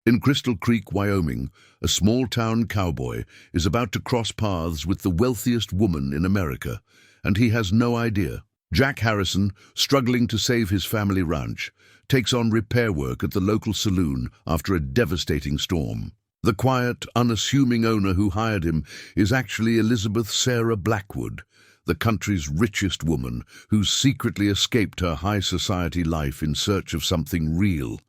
In Crystal Creek, Wyoming, a small-town cowboy is about to cross paths with the wealthiest woman in America, and he has no idea. Jack Harrison, struggling to save his family ranch, takes on repair work at the local saloon after a devastating storm. The quiet, unassuming owner who hired him is actually Elizabeth Sarah Blackwood, the country's richest woman who's secretly escaped her high society life in search of something real.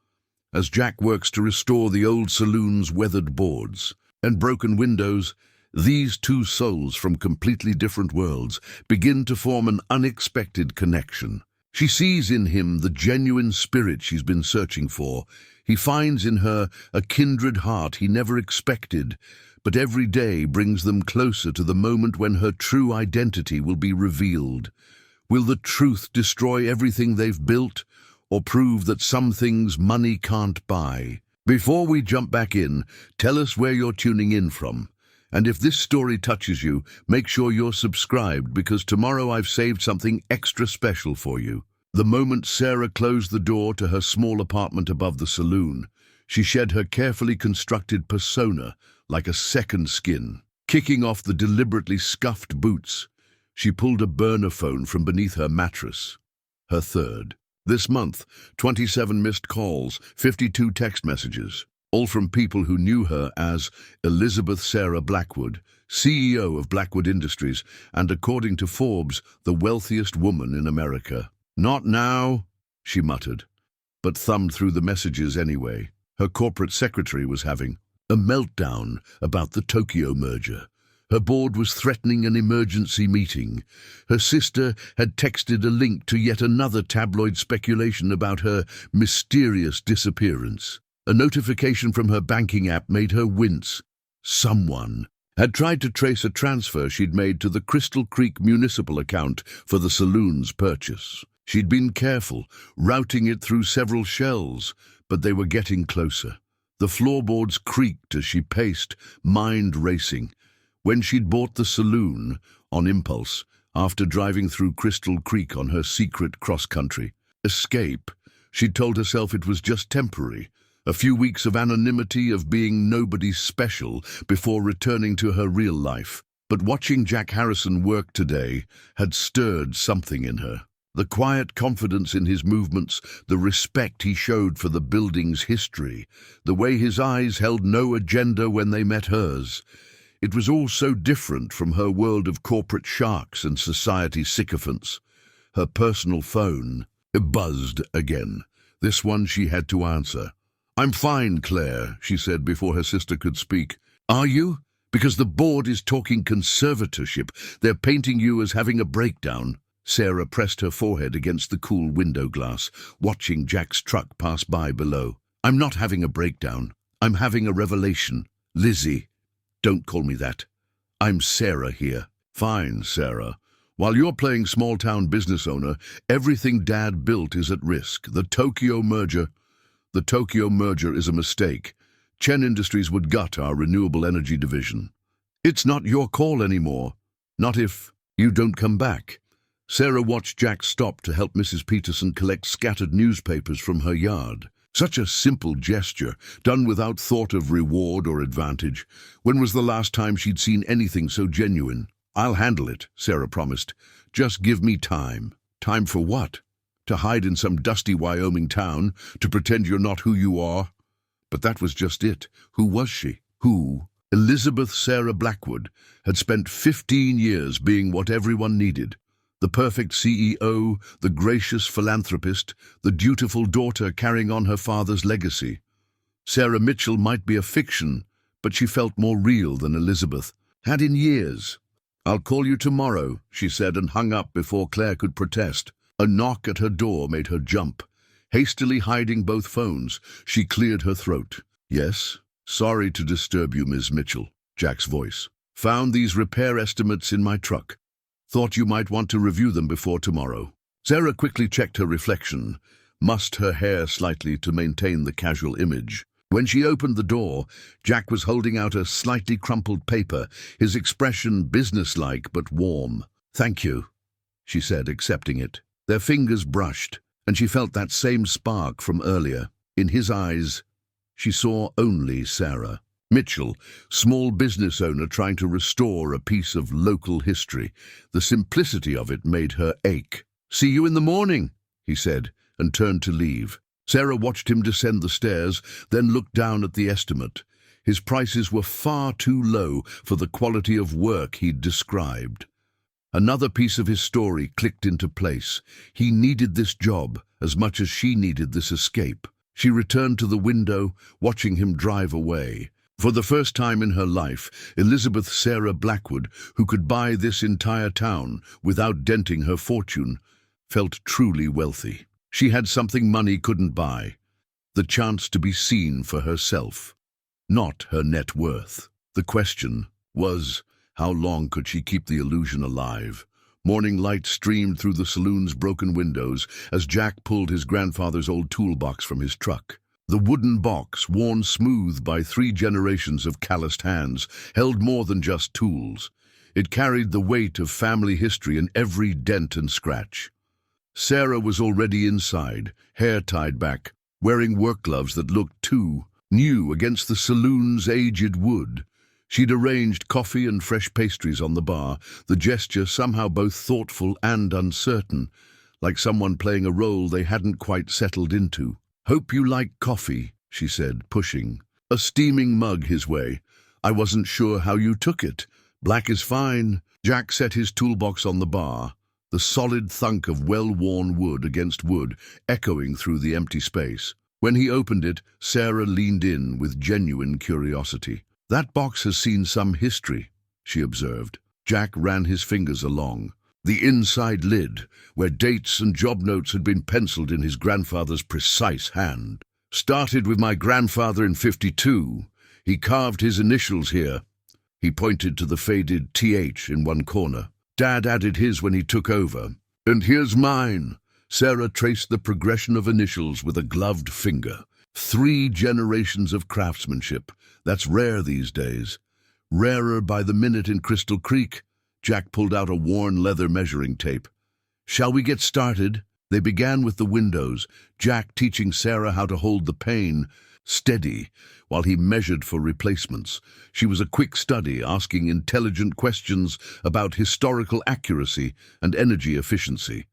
As Jack works to restore the old saloon's weathered boards and broken windows, these two souls from completely different worlds begin to form an unexpected connection. She sees in him the genuine spirit she's been searching for. He finds in her a kindred heart he never expected, but every day brings them closer to the moment when her true identity will be revealed. Will the truth destroy everything they've built, or prove that some things money can't buy? Before we jump back in, tell us where you're tuning in from. And if this story touches you, make sure you're subscribed, because tomorrow I've saved something extra special for you. The moment Sarah closed the door to her small apartment above the saloon, she shed her carefully constructed persona like a second skin. Kicking off the deliberately scuffed boots, she pulled a burner phone from beneath her mattress. Her third. This month, 27 missed calls, 52 text messages, all from people who knew her as Elizabeth Sarah Blackwood, CEO of Blackwood Industries, and according to Forbes, the wealthiest woman in America. "Not now," she muttered, but thumbed through the messages anyway. Her corporate secretary was having a meltdown about the Tokyo merger. Her board was threatening an emergency meeting. Her sister had texted a link to yet another tabloid speculation about her mysterious disappearance. A notification from her banking app made her wince. Someone had tried to trace a transfer she'd made to the Crystal Creek municipal account for the saloon's purchase. She'd been careful, routing it through several shells, but they were getting closer. The floorboards creaked as she paced, mind racing. When she'd bought the saloon, on impulse, after driving through Crystal Creek on her secret cross-country escape, she'd told herself it was just temporary, a few weeks of anonymity, of being nobody special before returning to her real life. But watching Jack Harrison work today had stirred something in her. The quiet confidence in his movements, the respect he showed for the building's history, the way his eyes held no agenda when they met hers. It was all so different from her world of corporate sharks and society sycophants. Her personal phone buzzed again. This one she had to answer. "I'm fine, Claire," she said before her sister could speak. "Are you? Because the board is talking conservatorship. They're painting you as having a breakdown." Sarah pressed her forehead against the cool window glass, watching Jack's truck pass by below. "I'm not having a breakdown. I'm having a revelation. Lizzie. Don't call me that. I'm Sarah here." "Fine, Sarah. While you're playing small-town business owner, everything Dad built is at risk. The Tokyo merger is a mistake. Chen Industries would gut our renewable energy division. It's not your call anymore. Not if you don't come back." Sarah watched Jack stop to help Mrs. Peterson collect scattered newspapers from her yard. Such a simple gesture, done without thought of reward or advantage. When was the last time she'd seen anything so genuine? "I'll handle it," Sarah promised. "Just give me time." "Time for what? To hide in some dusty Wyoming town? To pretend you're not who you are?" But that was just it. Who was she? Who? Elizabeth Sarah Blackwood had spent 15 years being what everyone needed. The perfect CEO, the gracious philanthropist, the dutiful daughter carrying on her father's legacy. Sarah Mitchell might be a fiction, but she felt more real than Elizabeth had in years. "I'll call you tomorrow," she said, and hung up before Claire could protest. A knock at her door made her jump. Hastily hiding both phones, she cleared her throat. "Yes? Sorry to disturb you, Ms. Mitchell." Jack's voice. "Found these repair estimates in my truck. Thought you might want to review them before tomorrow." Sarah quickly checked her reflection, mussed her hair slightly to maintain the casual image. When she opened the door, Jack was holding out a slightly crumpled paper, his expression businesslike but warm. "Thank you," she said, accepting it. Their fingers brushed, and she felt that same spark from earlier. In his eyes, She saw only Sarah. Mitchell, small business owner trying to restore a piece of local history. The simplicity of it made her ache. "See you in the morning," he said, and turned to leave. Sarah watched him descend the stairs, then looked down at the estimate. His prices were far too low for the quality of work he'd described. Another piece of his story clicked into place. He needed this job as much as she needed this escape. She returned to the window, watching him drive away. For the first time in her life, Elizabeth Sarah Blackwood, who could buy this entire town without denting her fortune, felt truly wealthy. She had something money couldn't buy: the chance to be seen for herself, not her net worth. The question was, how long could she keep the illusion alive? Morning light streamed through the saloon's broken windows as Jack pulled his grandfather's old toolbox from his truck. The wooden box, worn smooth by 3 generations of calloused hands, held more than just tools. It carried the weight of family history in every dent and scratch. Sarah was already inside, hair tied back, wearing work gloves that looked too new against the saloon's aged wood. She'd arranged coffee and fresh pastries on the bar, the gesture somehow both thoughtful and uncertain, like someone playing a role they hadn't quite settled into. "Hope you like coffee," she said, pushing a steaming mug his way. "I wasn't sure how you took it." "Black is fine." Jack set his toolbox on the bar, the solid thunk of well-worn wood against wood echoing through the empty space. When he opened it, Sarah leaned in with genuine curiosity. "That box has seen some history," she observed. Jack ran his fingers along. The inside lid, where dates and job notes had been penciled in his grandfather's precise hand. "Started with my grandfather in 52. He carved his initials here." He pointed to the faded TH in one corner. "Dad added his when he took over. And here's mine." Sarah traced the progression of initials with a gloved finger. 3 generations of craftsmanship. That's rare these days. Rarer by the minute in Crystal Creek. Jack pulled out a worn leather measuring tape. "Shall we get started?" They began with the windows, Jack teaching Sarah how to hold the pane steady while he measured for replacements. She was a quick study, asking intelligent questions about historical accuracy and energy efficiency.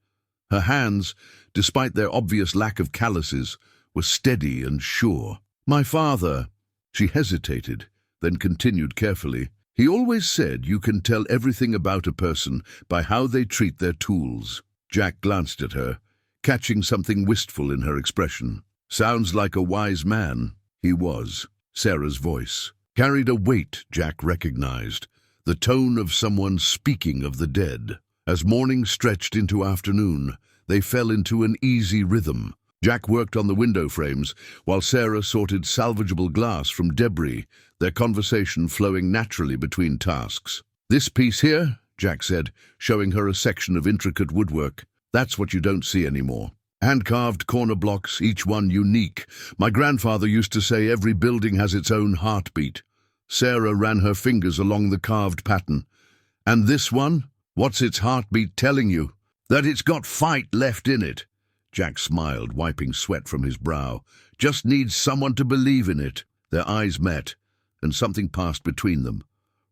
Her hands, despite their obvious lack of calluses, were steady and sure. "My father—" She hesitated, then continued carefully. "He always said you can tell everything about a person by how they treat their tools." Jack glanced at her, catching something wistful in her expression. "Sounds like a wise man." He was. Sarah's voice carried a weight Jack recognized, the tone of someone speaking of the dead. As morning stretched into afternoon, they fell into an easy rhythm. Jack worked on the window frames, while Sarah sorted salvageable glass from debris, their conversation flowing naturally between tasks. "This piece here," Jack said, showing her a section of intricate woodwork. "That's what you don't see anymore. Hand-carved corner blocks, each one unique. My grandfather used to say every building has its own heartbeat." Sarah ran her fingers along the carved pattern. "And this one? What's its heartbeat telling you?" "That it's got fight left in it." Jack smiled, wiping sweat from his brow. "Just needs someone to believe in it." Their eyes met, and something passed between them.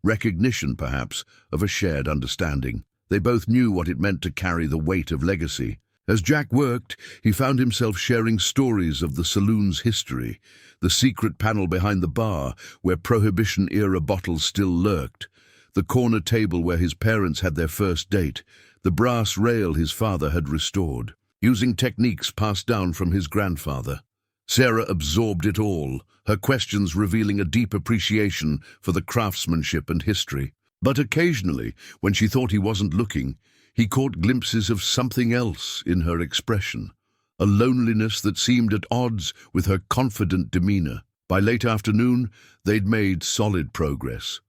Recognition, perhaps, of a shared understanding. They both knew what it meant to carry the weight of legacy. As Jack worked, he found himself sharing stories of the saloon's history, the secret panel behind the bar where Prohibition-era bottles still lurked, the corner table where his parents had their first date, the brass rail his father had restored, using techniques passed down from his grandfather. Sarah absorbed it all, her questions revealing a deep appreciation for the craftsmanship and history. But occasionally, when she thought he wasn't looking, he caught glimpses of something else in her expression, a loneliness that seemed at odds with her confident demeanor. By late afternoon, they'd made solid progress.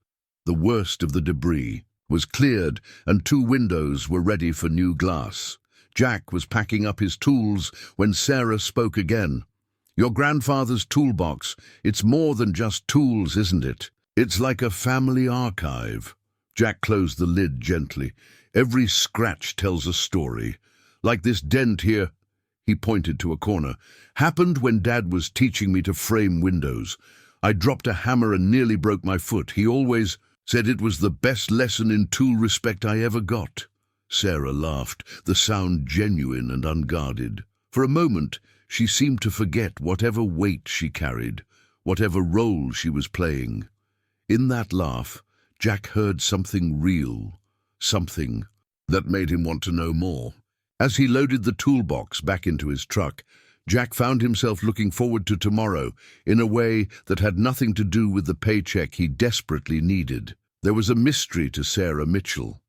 The worst of the debris was cleared, and 2 windows were ready for new glass. Jack was packing up his tools when Sarah spoke again. "Your grandfather's toolbox, it's more than just tools, isn't it? It's like a family archive." Jack closed the lid gently. "Every scratch tells a story. Like this dent here." He pointed to a corner. Happened when Dad was teaching me to frame windows. I dropped a hammer and nearly broke my foot. He always said it was the best lesson in tool respect I ever got. Sarah laughed, the sound genuine and unguarded. For a moment, she seemed to forget whatever weight she carried, whatever role she was playing. In that laugh, Jack heard something real, something that made him want to know more. As he loaded the toolbox back into his truck, Jack found himself looking forward to tomorrow in a way that had nothing to do with the paycheck he desperately needed. There was a mystery to Sarah Mitchell.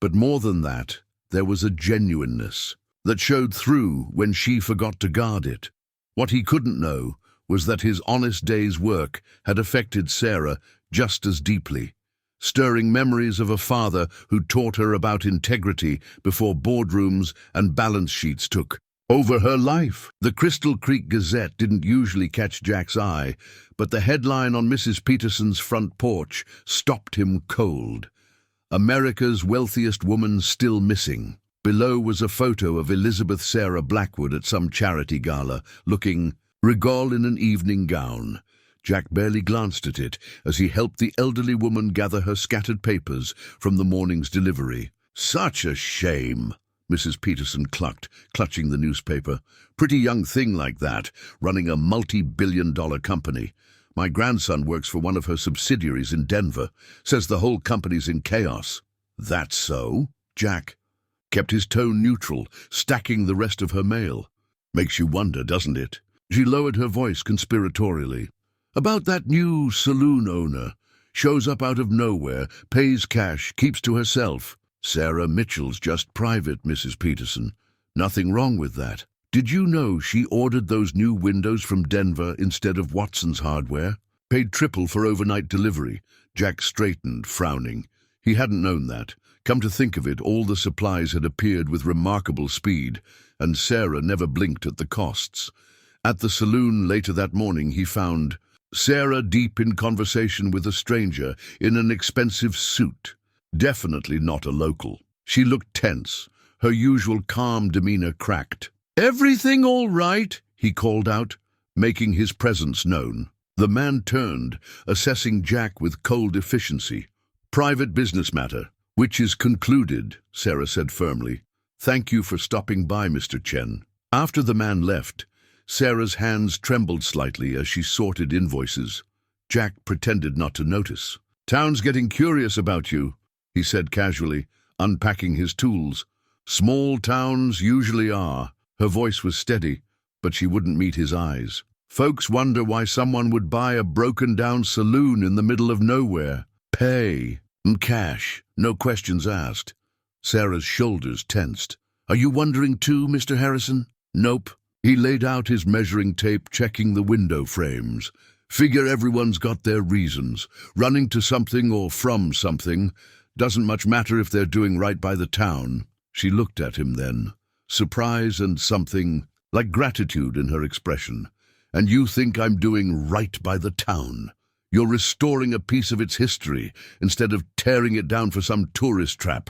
But more than that, there was a genuineness that showed through when she forgot to guard it. What he couldn't know was that his honest day's work had affected Sarah just as deeply, stirring memories of a father who taught her about integrity before boardrooms and balance sheets took over her life. The Crystal Creek Gazette didn't usually catch Jack's eye, but the headline on Mrs. Peterson's front porch stopped him cold. America's wealthiest woman still missing. Below was a photo of Elizabeth Sarah Blackwood at some charity gala, looking regal in an evening gown. Jack barely glanced at it as he helped the elderly woman gather her scattered papers from the morning's delivery. "Such a shame," Mrs. Peterson clucked, clutching the newspaper. "Pretty young thing like that, running a multi-billion-dollar company. My grandson works for one of her subsidiaries in Denver. Says the whole company's in chaos." "That's so?" Jack kept his tone neutral, stacking the rest of her mail. "Makes you wonder, doesn't it?" She lowered her voice conspiratorially. "About that new saloon owner. Shows up out of nowhere, pays cash, keeps to herself. Sarah Mitchell's just private, Mrs. Peterson. Nothing wrong with that. Did you know she ordered those new windows from Denver instead of Watson's Hardware? Paid triple for overnight delivery." Jack straightened, frowning. He hadn't known that. Come to think of it, all the supplies had appeared with remarkable speed, and Sarah never blinked at the costs. At the saloon later that morning, he found Sarah deep in conversation with a stranger in an expensive suit. Definitely not a local. She looked tense, her usual calm demeanor cracked. "Everything all right?" he called out, making his presence known. The man turned, assessing Jack with cold efficiency. "Private business matter, which is concluded," Sarah said firmly. "Thank you for stopping by, Mr. Chen." After the man left, Sarah's hands trembled slightly as she sorted invoices. Jack pretended not to notice. "Town's getting curious about you," he said casually, unpacking his tools. "Small towns usually are." Her voice was steady, but she wouldn't meet his eyes. "Folks wonder why someone would buy a broken-down saloon in the middle of nowhere. Pay and cash, no questions asked." Sarah's shoulders tensed. "Are you wondering too, Mr. Harrison?" "Nope." He laid out his measuring tape, checking the window frames. "Figure everyone's got their reasons. Running to something or from something. Doesn't much matter if they're doing right by the town." She looked at him then, surprise and something like gratitude in her expression. "And you think I'm doing right by the town? You're restoring a piece of its history instead of tearing it down for some tourist trap.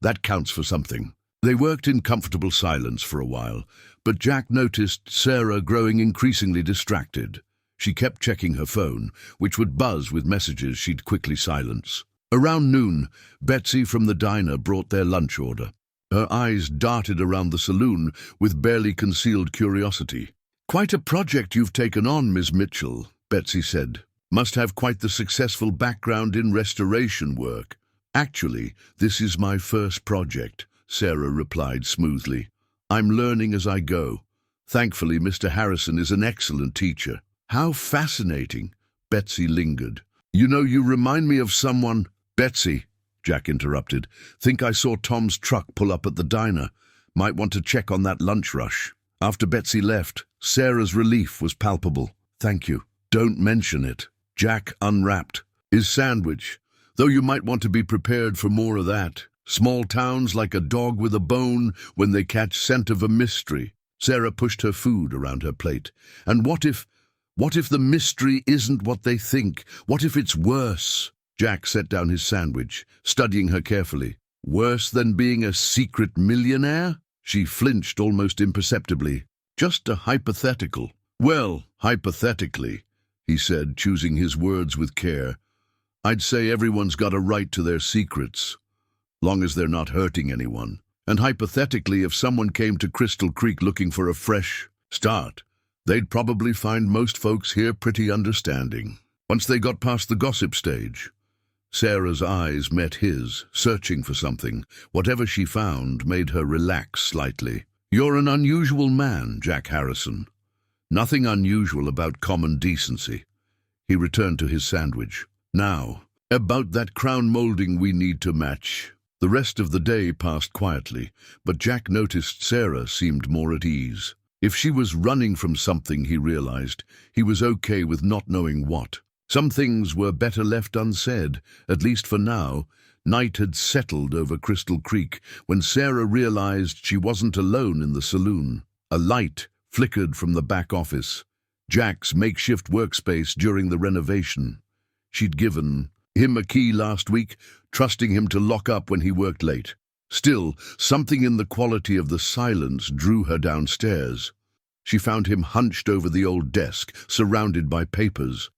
That counts for something." They worked in comfortable silence for a while, but Jack noticed Sarah growing increasingly distracted. She kept checking her phone, which would buzz with messages she'd quickly silence. Around noon, Betsy from the diner brought their lunch order. Her eyes darted around the saloon with barely concealed curiosity. "Quite a project you've taken on, Miss Mitchell," Betsy said. "Must have quite the successful background in restoration work." "Actually, this is my first project," Sarah replied smoothly. "I'm learning as I go. Thankfully, Mr. Harrison is an excellent teacher." "How fascinating," Betsy lingered. "You know, you remind me of someone—" "Betsy," Jack interrupted. "Think I saw Tom's truck pull up at the diner. Might want to check on that lunch rush." After Betsy left, Sarah's relief was palpable. "Thank you." "Don't mention it." Jack unwrapped his sandwich, though you might want to be prepared for more of that. Small towns like a dog with a bone when they catch scent of a mystery. Sarah pushed her food around her plate. "And what if the mystery isn't what they think? What if it's worse?" Jack set down his sandwich, studying her carefully. "Worse than being a secret millionaire?" She flinched almost imperceptibly. Just a hypothetical. Well, hypothetically, he said, choosing his words with care, I'd say everyone's got a right to their secrets, long as they're not hurting anyone. And hypothetically, if someone came to Crystal Creek looking for a fresh start, they'd probably find most folks here pretty understanding. Once they got past the gossip stage, Sarah's eyes met his, searching for something. Whatever she found made her relax slightly. You're an unusual man, Jack Harrison. Nothing unusual about common decency. He returned to his sandwich. Now, about that crown molding we need to match. The rest of the day passed quietly, but Jack noticed Sarah seemed more at ease. If she was running from something, he realized, he was okay with not knowing what. Some things were better left unsaid, at least for now. Night had settled over Crystal Creek when Sarah realized she wasn't alone in the saloon. A light flickered from the back office, Jack's makeshift workspace during the renovation. She'd given him a key last week, trusting him to lock up when he worked late. Still, something in the quality of the silence drew her downstairs. She found him hunched over the old desk, surrounded by papers.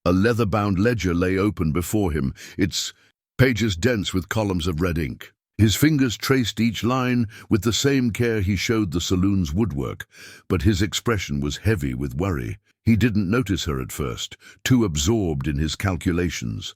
A leather-bound ledger lay open before him, its pages dense with columns of red ink. His fingers traced each line with the same care he showed the saloon's woodwork, but his expression was heavy with worry. He didn't notice her at first, too absorbed in his calculations.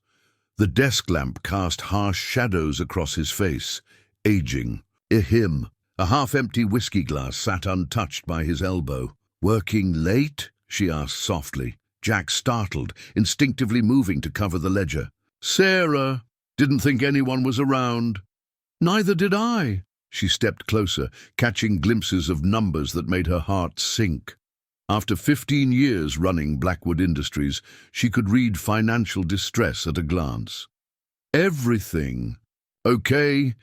The desk lamp cast harsh shadows across his face, aging. Him. A half-empty whiskey glass sat untouched by his elbow. "Working late?" she asked softly. Jack startled, instinctively moving to cover the ledger. "Sarah, didn't think anyone was around." "Neither did I." She stepped closer, catching glimpses of numbers that made her heart sink. After 15 years running Blackwood Industries, she could read financial distress at a glance. "Everything." "Okay,"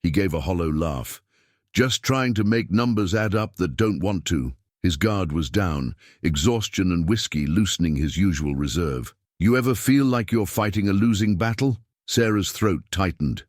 he gave a hollow laugh. "Just trying to make numbers add up that don't want to." His guard was down, exhaustion and whiskey loosening his usual reserve. "You ever feel like you're fighting a losing battle?" Sarah's throat tightened.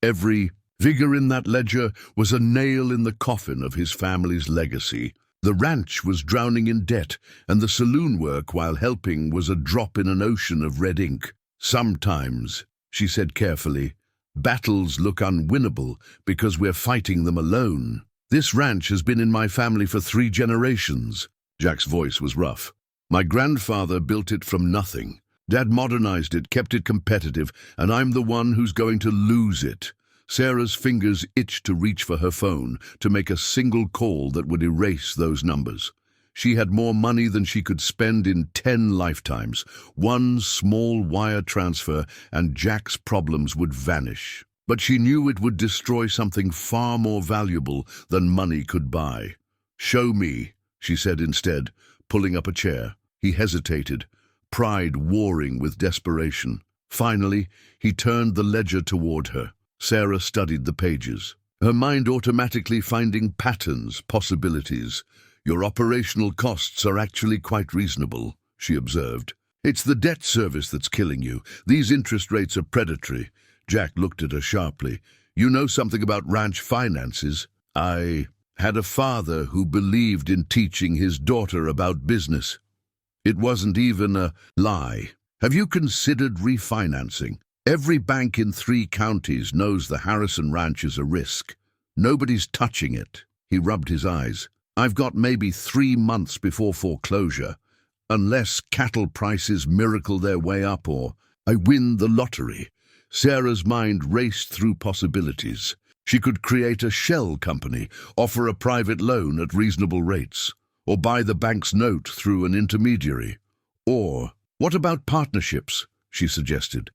Every figure in that ledger was a nail in the coffin of his family's legacy. The ranch was drowning in debt, and the saloon work, while helping, was a drop in an ocean of red ink. "Sometimes," she said carefully, "battles look unwinnable because we're fighting them alone. This ranch has been in my family for 3 generations. Jack's voice was rough. "My grandfather built it from nothing. Dad modernized it, kept it competitive, and I'm the one who's going to lose it." Sarah's fingers itched to reach for her phone, to make a single call that would erase those numbers. She had more money than she could spend in 10 lifetimes. One small wire transfer, and Jack's problems would vanish. But she knew it would destroy something far more valuable than money could buy. "Show me," she said instead, pulling up a chair. He hesitated, pride warring with desperation. Finally, he turned the ledger toward her. Sarah studied the pages, her mind automatically finding patterns, possibilities. "Your operational costs are actually quite reasonable," she observed. "It's the debt service that's killing you. These interest rates are predatory." Jack looked at her sharply. "You know something about ranch finances?" "I had a father who believed in teaching his daughter about business. It wasn't even a lie. Have you considered refinancing? Every bank in 3 counties knows the Harrison Ranch is a risk. Nobody's touching it." He rubbed his eyes. "I've got maybe 3 months before foreclosure, unless cattle prices miracle their way up or I win the lottery." Sarah's mind raced through possibilities. She could create a shell company, offer a private loan at reasonable rates, or buy the bank's note through an intermediary. Or, what about partnerships, she suggested.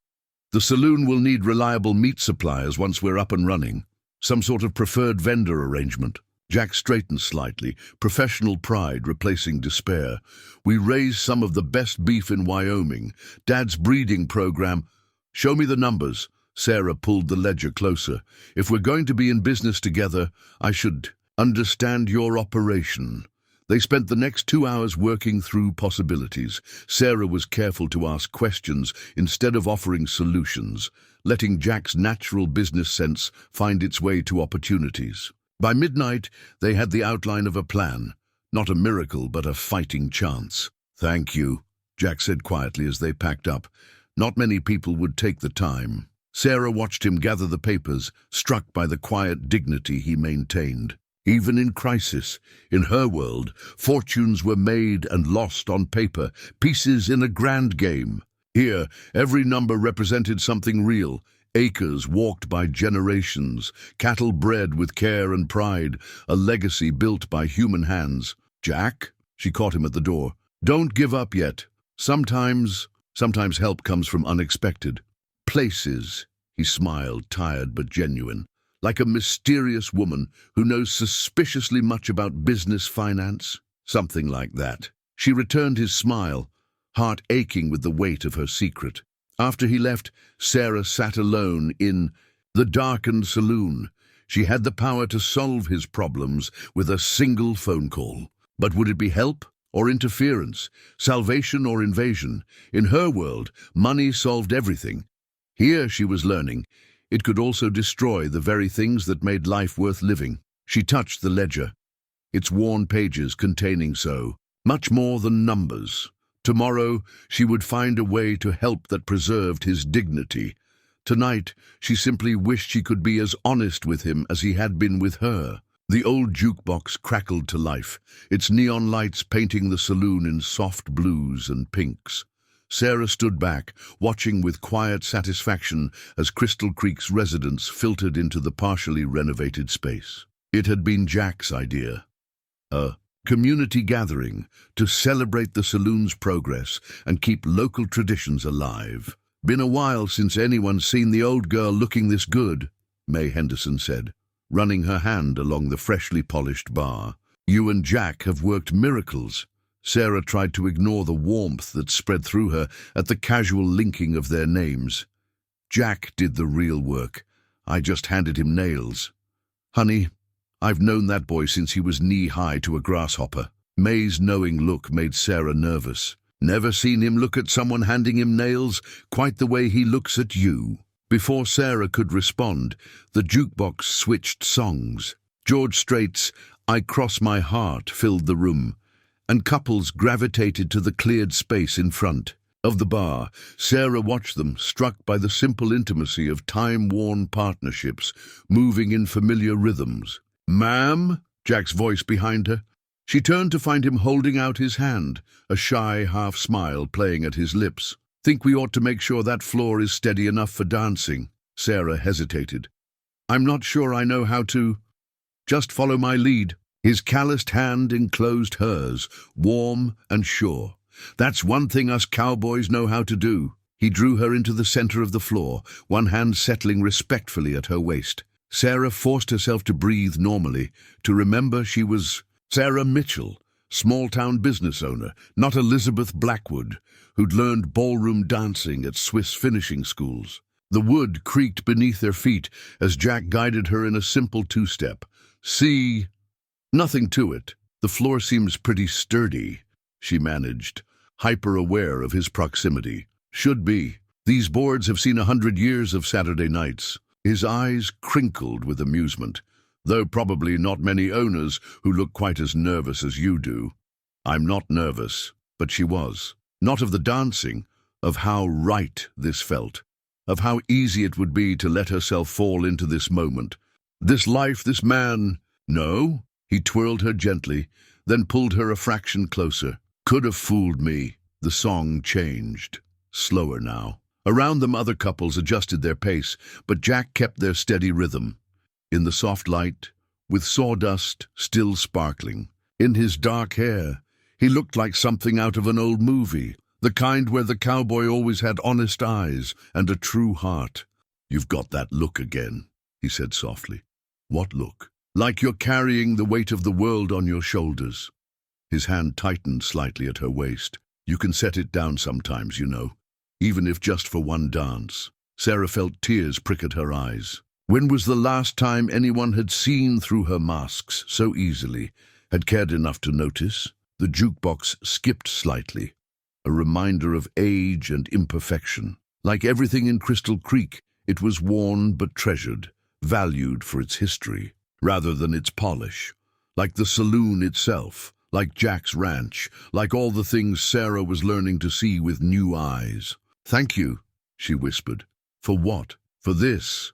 "The saloon will need reliable meat suppliers once we're up and running. Some sort of preferred vendor arrangement." Jack straightened slightly, professional pride replacing despair. "We raise some of the best beef in Wyoming. Dad's breeding program—" "Show me the numbers." Sarah pulled the ledger closer. "If we're going to be in business together, I should understand your operation." They spent the next 2 hours working through possibilities. Sarah was careful to ask questions instead of offering solutions, letting Jack's natural business sense find its way to opportunities. By midnight, they had the outline of a plan. Not a miracle, but a fighting chance. "Thank you," Jack said quietly as they packed up. Not many people would take the time. Sarah watched him gather the papers, struck by the quiet dignity he maintained. Even in crisis, in her world, fortunes were made and lost on paper, pieces in a grand game. Here, every number represented something real. Acres walked by generations, cattle bred with care and pride, a legacy built by human hands. "Jack?" She caught him at the door. "Don't give up yet. Sometimes help comes from unexpected places." He smiled, tired but genuine, like a mysterious woman who knows suspiciously much about business finance. Something like that. She returned his smile, heart aching with the weight of her secret. After he left, Sarah sat alone in the darkened saloon. She had the power to solve his problems with a single phone call. But would it be help or interference, salvation or invasion? In her world, money solved everything. Here, she was learning, it could also destroy the very things that made life worth living. She touched the ledger, its worn pages containing so much more than numbers. Tomorrow, she would find a way to help that preserved his dignity. Tonight, she simply wished she could be as honest with him as he had been with her. The old jukebox crackled to life, its neon lights painting the saloon in soft blues and pinks. Sarah stood back, watching with quiet satisfaction as Crystal Creek's residents filtered into the partially renovated space. It had been Jack's idea. A community gathering to celebrate the saloon's progress and keep local traditions alive. "Been a while since anyone's seen the old girl looking this good," May Henderson said, running her hand along the freshly polished bar. "You and Jack have worked miracles." Sarah tried to ignore the warmth that spread through her at the casual linking of their names. "Jack did the real work. I just handed him nails." "Honey, I've known that boy since he was knee-high to a grasshopper." May's knowing look made Sarah nervous. "Never seen him look at someone handing him nails quite the way he looks at you." Before Sarah could respond, the jukebox switched songs. George Strait's "I Cross My Heart" filled the room, and couples gravitated to the cleared space in front of the bar. Sarah watched them, struck by the simple intimacy of time-worn partnerships, moving in familiar rhythms. "Ma'am?" Jack's voice behind her. She turned to find him holding out his hand, a shy half-smile playing at his lips. "Think we ought to make sure that floor is steady enough for dancing." Sarah hesitated. "I'm not sure I know how to." "Just follow my lead." His calloused hand enclosed hers, warm and sure. "That's one thing us cowboys know how to do." He drew her into the center of the floor, one hand settling respectfully at her waist. Sarah forced herself to breathe normally, to remember she was Sarah Mitchell, small-town business owner, not Elizabeth Blackwood, who'd learned ballroom dancing at Swiss finishing schools. The wood creaked beneath their feet as Jack guided her in a simple two-step. "See? Nothing to it. The floor seems pretty sturdy," she managed, hyper-aware of his proximity. "Should be. These boards have seen 100 years of Saturday nights." His eyes crinkled with amusement, "though probably not many owners who look quite as nervous as you do." "I'm not nervous," but she was. Not of the dancing, of how right this felt, of how easy it would be to let herself fall into this moment. This life, this man. "No?" He twirled her gently, then pulled her a fraction closer. "Could have fooled me." The song changed, slower now. Around them other couples adjusted their pace, but Jack kept their steady rhythm. In the soft light, with sawdust still sparkling, in his dark hair, he looked like something out of an old movie, the kind where the cowboy always had honest eyes and a true heart. "You've got that look again," he said softly. "What look?" "Like you're carrying the weight of the world on your shoulders." His hand tightened slightly at her waist. "You can set it down sometimes, you know, even if just for one dance." Sarah felt tears prick at her eyes. When was the last time anyone had seen through her masks so easily, had cared enough to notice? The jukebox skipped slightly, a reminder of age and imperfection. Like everything in Crystal Creek, it was worn but treasured, valued for its history rather than its polish. Like the saloon itself, like Jack's ranch, like all the things Sarah was learning to see with new eyes. "Thank you," she whispered. "For what?" "For this.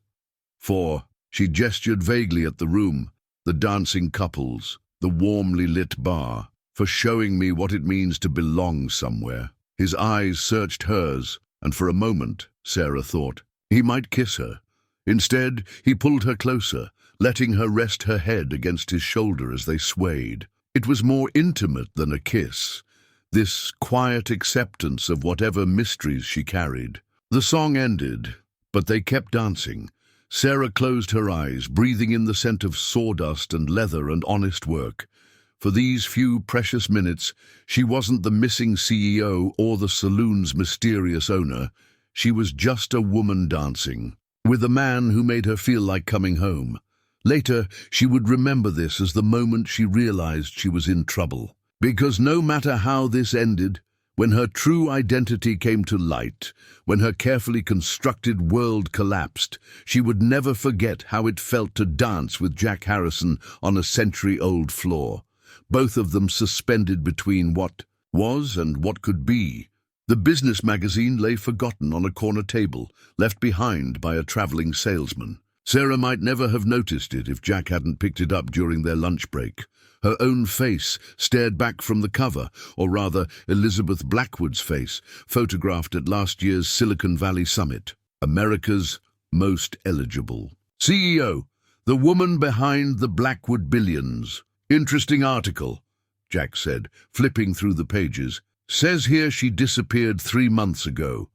For—" She gestured vaguely at the room, the dancing couples, the warmly lit bar. "For showing me what it means to belong somewhere." His eyes searched hers, and for a moment, Sarah thought, he might kiss her. Instead, he pulled her closer, letting her rest her head against his shoulder as they swayed. It was more intimate than a kiss, this quiet acceptance of whatever mysteries she carried. The song ended, but they kept dancing. Sarah closed her eyes, breathing in the scent of sawdust and leather and honest work. For these few precious minutes, she wasn't the missing CEO or the saloon's mysterious owner. She was just a woman dancing, with a man who made her feel like coming home. Later, she would remember this as the moment she realized she was in trouble. Because no matter how this ended, when her true identity came to light, when her carefully constructed world collapsed, she would never forget how it felt to dance with Jack Harrison on a century-old floor, both of them suspended between what was and what could be. The business magazine lay forgotten on a corner table, left behind by a traveling salesman. Sarah might never have noticed it if Jack hadn't picked it up during their lunch break. Her own face stared back from the cover, or rather Elizabeth Blackwood's face, photographed at last year's Silicon Valley Summit. America's most eligible CEO, the woman behind the Blackwood billions. "Interesting article," Jack said, flipping through the pages. "Says here she disappeared 3 months ago.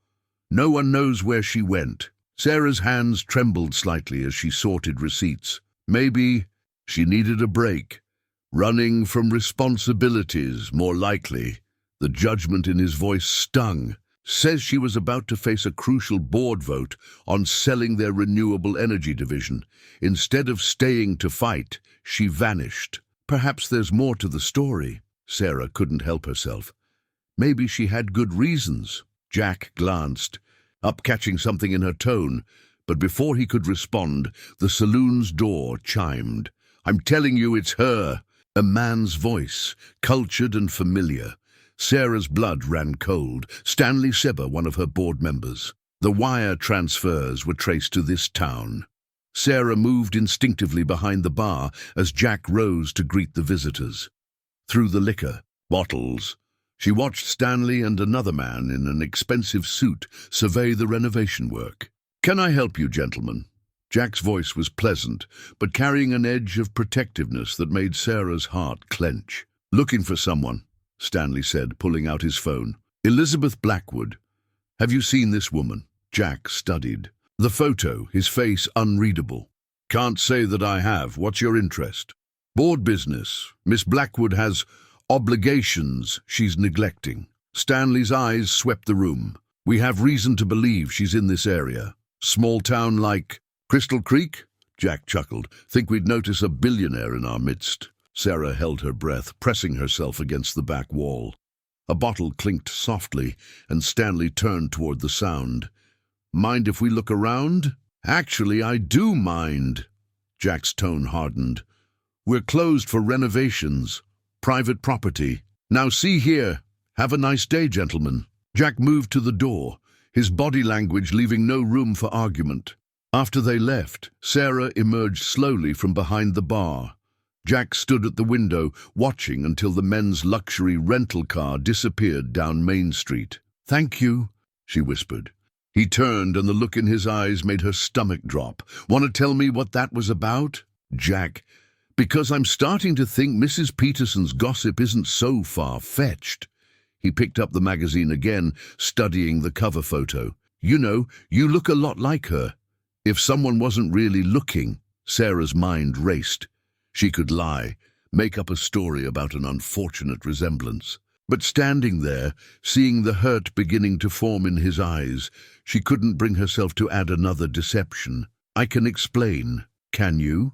No one knows where she went." Sarah's hands trembled slightly as she sorted receipts. Maybe she needed a break. Running from responsibilities, more likely. The judgment in his voice stung. "Says she was about to face a crucial board vote on selling their renewable energy division. Instead of staying to fight, she vanished." Perhaps there's more to the story. Sarah couldn't help herself. Maybe she had good reasons. Jack glanced, up catching something in her tone, but before he could respond, the saloon's door chimed. "I'm telling you, it's her." A man's voice, cultured and familiar. Sarah's blood ran cold. Stanley Seber, one of her board members. The wire transfers were traced to this town. Sarah moved instinctively behind the bar as Jack rose to greet the visitors. Through the liquor bottles, she watched Stanley and another man in an expensive suit survey the renovation work. "Can I help you, gentlemen?" Jack's voice was pleasant, but carrying an edge of protectiveness that made Sarah's heart clench. "Looking for someone," Stanley said, pulling out his phone. "Elizabeth Blackwood. Have you seen this woman?" Jack studied the photo, his face unreadable. "Can't say that I have. What's your interest?" "Board business. Miss Blackwood has obligations she's neglecting." Stanley's eyes swept the room. "We have reason to believe she's in this area. Small town like Crystal Creek?" Jack chuckled. "Think we'd notice a billionaire in our midst." Sarah held her breath, pressing herself against the back wall. A bottle clinked softly, and Stanley turned toward the sound. "Mind if we look around?" "Actually, I do mind." Jack's tone hardened. "We're closed for renovations. Private property. Now see here. Have a nice day, gentlemen." Jack moved to the door, his body language leaving no room for argument. After they left, Sarah emerged slowly from behind the bar. Jack stood at the window, watching until the men's luxury rental car disappeared down Main Street. "Thank you," she whispered. He turned, and the look in his eyes made her stomach drop. "Want to tell me what that was about?" "Jack, because I'm starting to think Mrs. Peterson's gossip isn't so far-fetched." He picked up the magazine again, studying the cover photo. "You know, you look a lot like her. If someone wasn't really looking." Sarah's mind raced. She could lie, make up a story about an unfortunate resemblance. But standing there, seeing the hurt beginning to form in his eyes, she couldn't bring herself to add another deception. "I can explain. Can you?"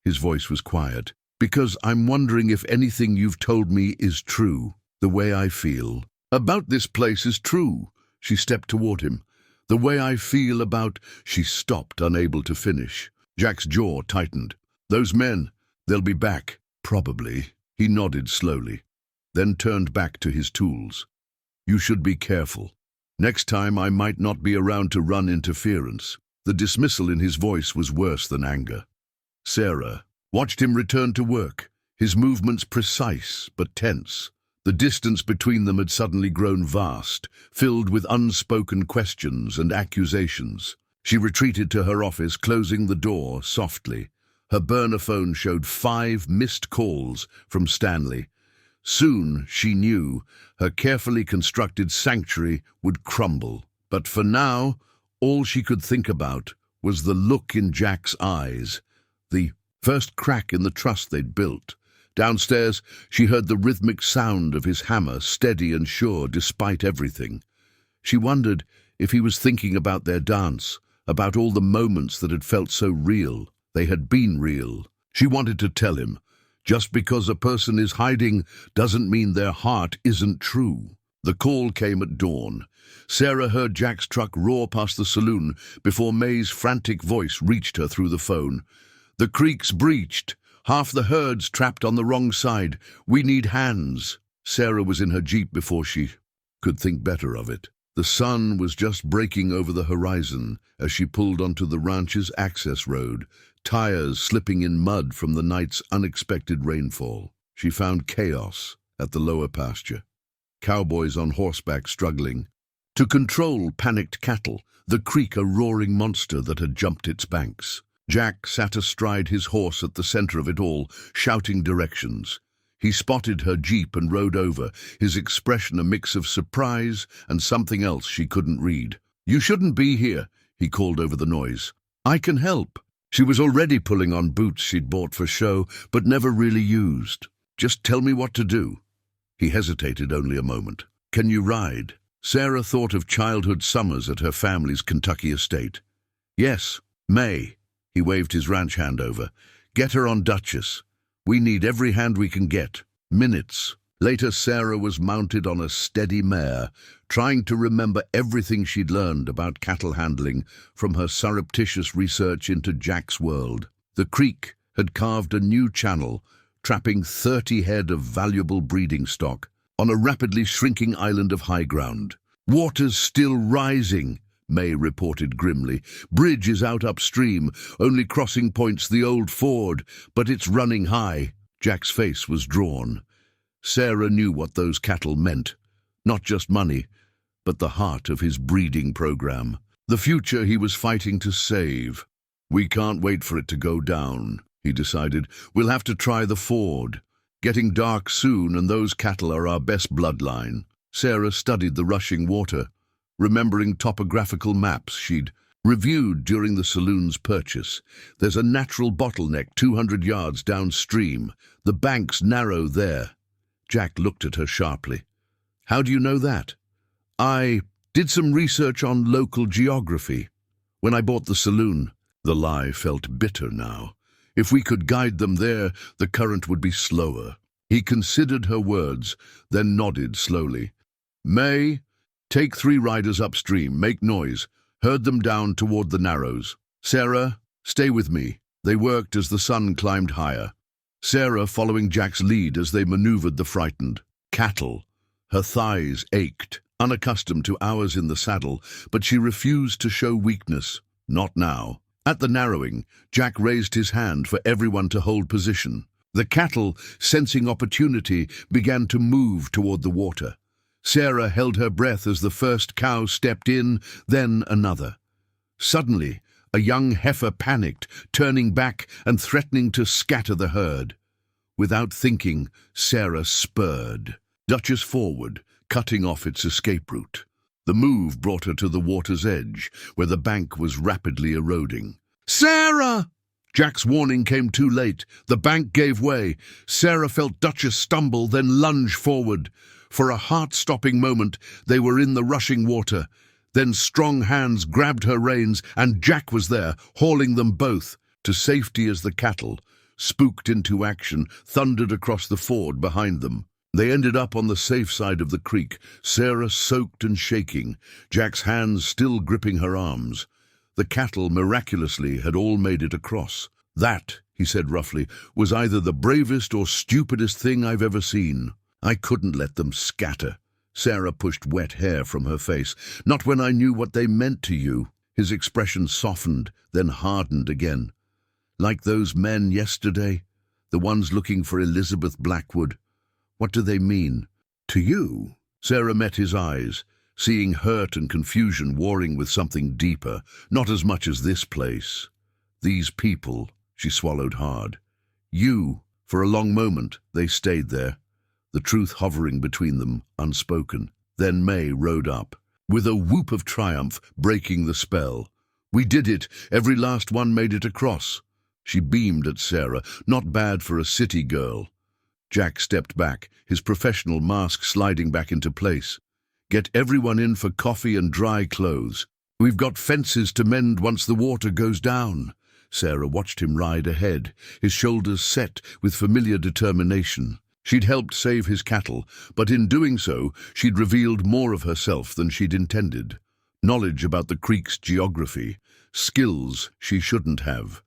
His voice was quiet. "Because I'm wondering if anything you've told me is true. The way I feel about this place is true." She stepped toward him. "The way I feel about—" She stopped, unable to finish. Jack's jaw tightened. "Those men, they'll be back, probably." He nodded slowly, then turned back to his tools. You should be careful. Next time I might not be around to run interference. The dismissal in his voice was worse than anger. Sarah watched him return to work, his movements precise but tense. The distance between them had suddenly grown vast, filled with unspoken questions and accusations. She retreated to her office, closing the door softly. Her burner phone showed 5 missed calls from Stanley. Soon, she knew, her carefully constructed sanctuary would crumble. But for now, all she could think about was the look in Jack's eyes, the first crack in the trust they'd built. Downstairs, she heard the rhythmic sound of his hammer, steady and sure despite everything. She wondered if he was thinking about their dance, about all the moments that had felt so real. They had been real. She wanted to tell him, just because a person is hiding doesn't mean their heart isn't true. The call came at dawn. Sarah heard Jack's truck roar past the saloon before May's frantic voice reached her through the phone. The creek's breached. Half the herd's trapped on the wrong side. We need hands. Sarah was in her jeep before she could think better of it. The sun was just breaking over the horizon as she pulled onto the ranch's access road, tires slipping in mud from the night's unexpected rainfall. She found chaos at the lower pasture. Cowboys on horseback struggling to control panicked cattle, the creek a roaring monster that had jumped its banks. Jack sat astride his horse at the center of it all, shouting directions. He spotted her jeep and rode over, his expression a mix of surprise and something else she couldn't read. You shouldn't be here, he called over the noise. I can help. She was already pulling on boots she'd bought for show, but never really used. Just tell me what to do. He hesitated only a moment. Can you ride? Sarah thought of childhood summers at her family's Kentucky estate. Yes, May. He waved his ranch hand over. Get her on Duchess. We need every hand we can get. Minutes. Later, Sarah was mounted on a steady mare, trying to remember everything she'd learned about cattle handling from her surreptitious research into Jack's world. The creek had carved a new channel, trapping 30 head of valuable breeding stock on a rapidly shrinking island of high ground. Water's still rising, May reported grimly. Bridge is out upstream, only crossing points the old ford, but it's running high. Jack's face was drawn. Sarah knew what those cattle meant. Not just money, but the heart of his breeding program. The future he was fighting to save. We can't wait for it to go down, he decided. We'll have to try the ford. Getting dark soon, and those cattle are our best bloodline. Sarah studied the rushing water, remembering topographical maps she'd reviewed during the saloon's purchase. There's a natural bottleneck 200 yards downstream. The banks narrow there. Jack looked at her sharply. How do you know that? I did some research on local geography when I bought the saloon. The lie felt bitter now. If we could guide them there, the current would be slower. He considered her words, then nodded slowly. May, take 3 riders upstream, make noise, herd them down toward the narrows. Sarah, stay with me. They worked as the sun climbed higher. Sarah following Jack's lead as they maneuvered the frightened cattle. Her thighs ached, unaccustomed to hours in the saddle, but she refused to show weakness. Not now. At the narrowing, Jack raised his hand for everyone to hold position. The cattle, sensing opportunity, began to move toward the water. Sarah held her breath as the first cow stepped in, then another. Suddenly, a young heifer panicked, turning back and threatening to scatter the herd. Without thinking, Sarah spurred Duchess forward, cutting off its escape route. The move brought her to the water's edge, where the bank was rapidly eroding. Sarah! Jack's warning came too late. The bank gave way. Sarah felt Duchess stumble, then lunge forward. For a heart-stopping moment, they were in the rushing water. Then strong hands grabbed her reins, and Jack was there, hauling them both to safety as the cattle, spooked into action, thundered across the ford behind them. They ended up on the safe side of the creek, Sarah soaked and shaking, Jack's hands still gripping her arms. The cattle, miraculously, had all made it across. That, he said roughly, was either the bravest or stupidest thing I've ever seen. I couldn't let them scatter. Sarah pushed wet hair from her face. Not when I knew what they meant to you. His expression softened, then hardened again. Like those men yesterday, the ones looking for Elizabeth Blackwood. What do they mean? To you? Sarah met his eyes, seeing hurt and confusion warring with something deeper, not as much as this place. These people, she swallowed hard. You, for a long moment, they stayed there, the truth hovering between them, unspoken. Then May rode up, with a whoop of triumph, breaking the spell. We did it, every last one made it across. She beamed at Sarah, not bad for a city girl. Jack stepped back, his professional mask sliding back into place. Get everyone in for coffee and dry clothes. We've got fences to mend once the water goes down. Sarah watched him ride ahead, his shoulders set with familiar determination. She'd helped save his cattle, but in doing so, she'd revealed more of herself than she'd intended. Knowledge about the creek's geography, skills she shouldn't have.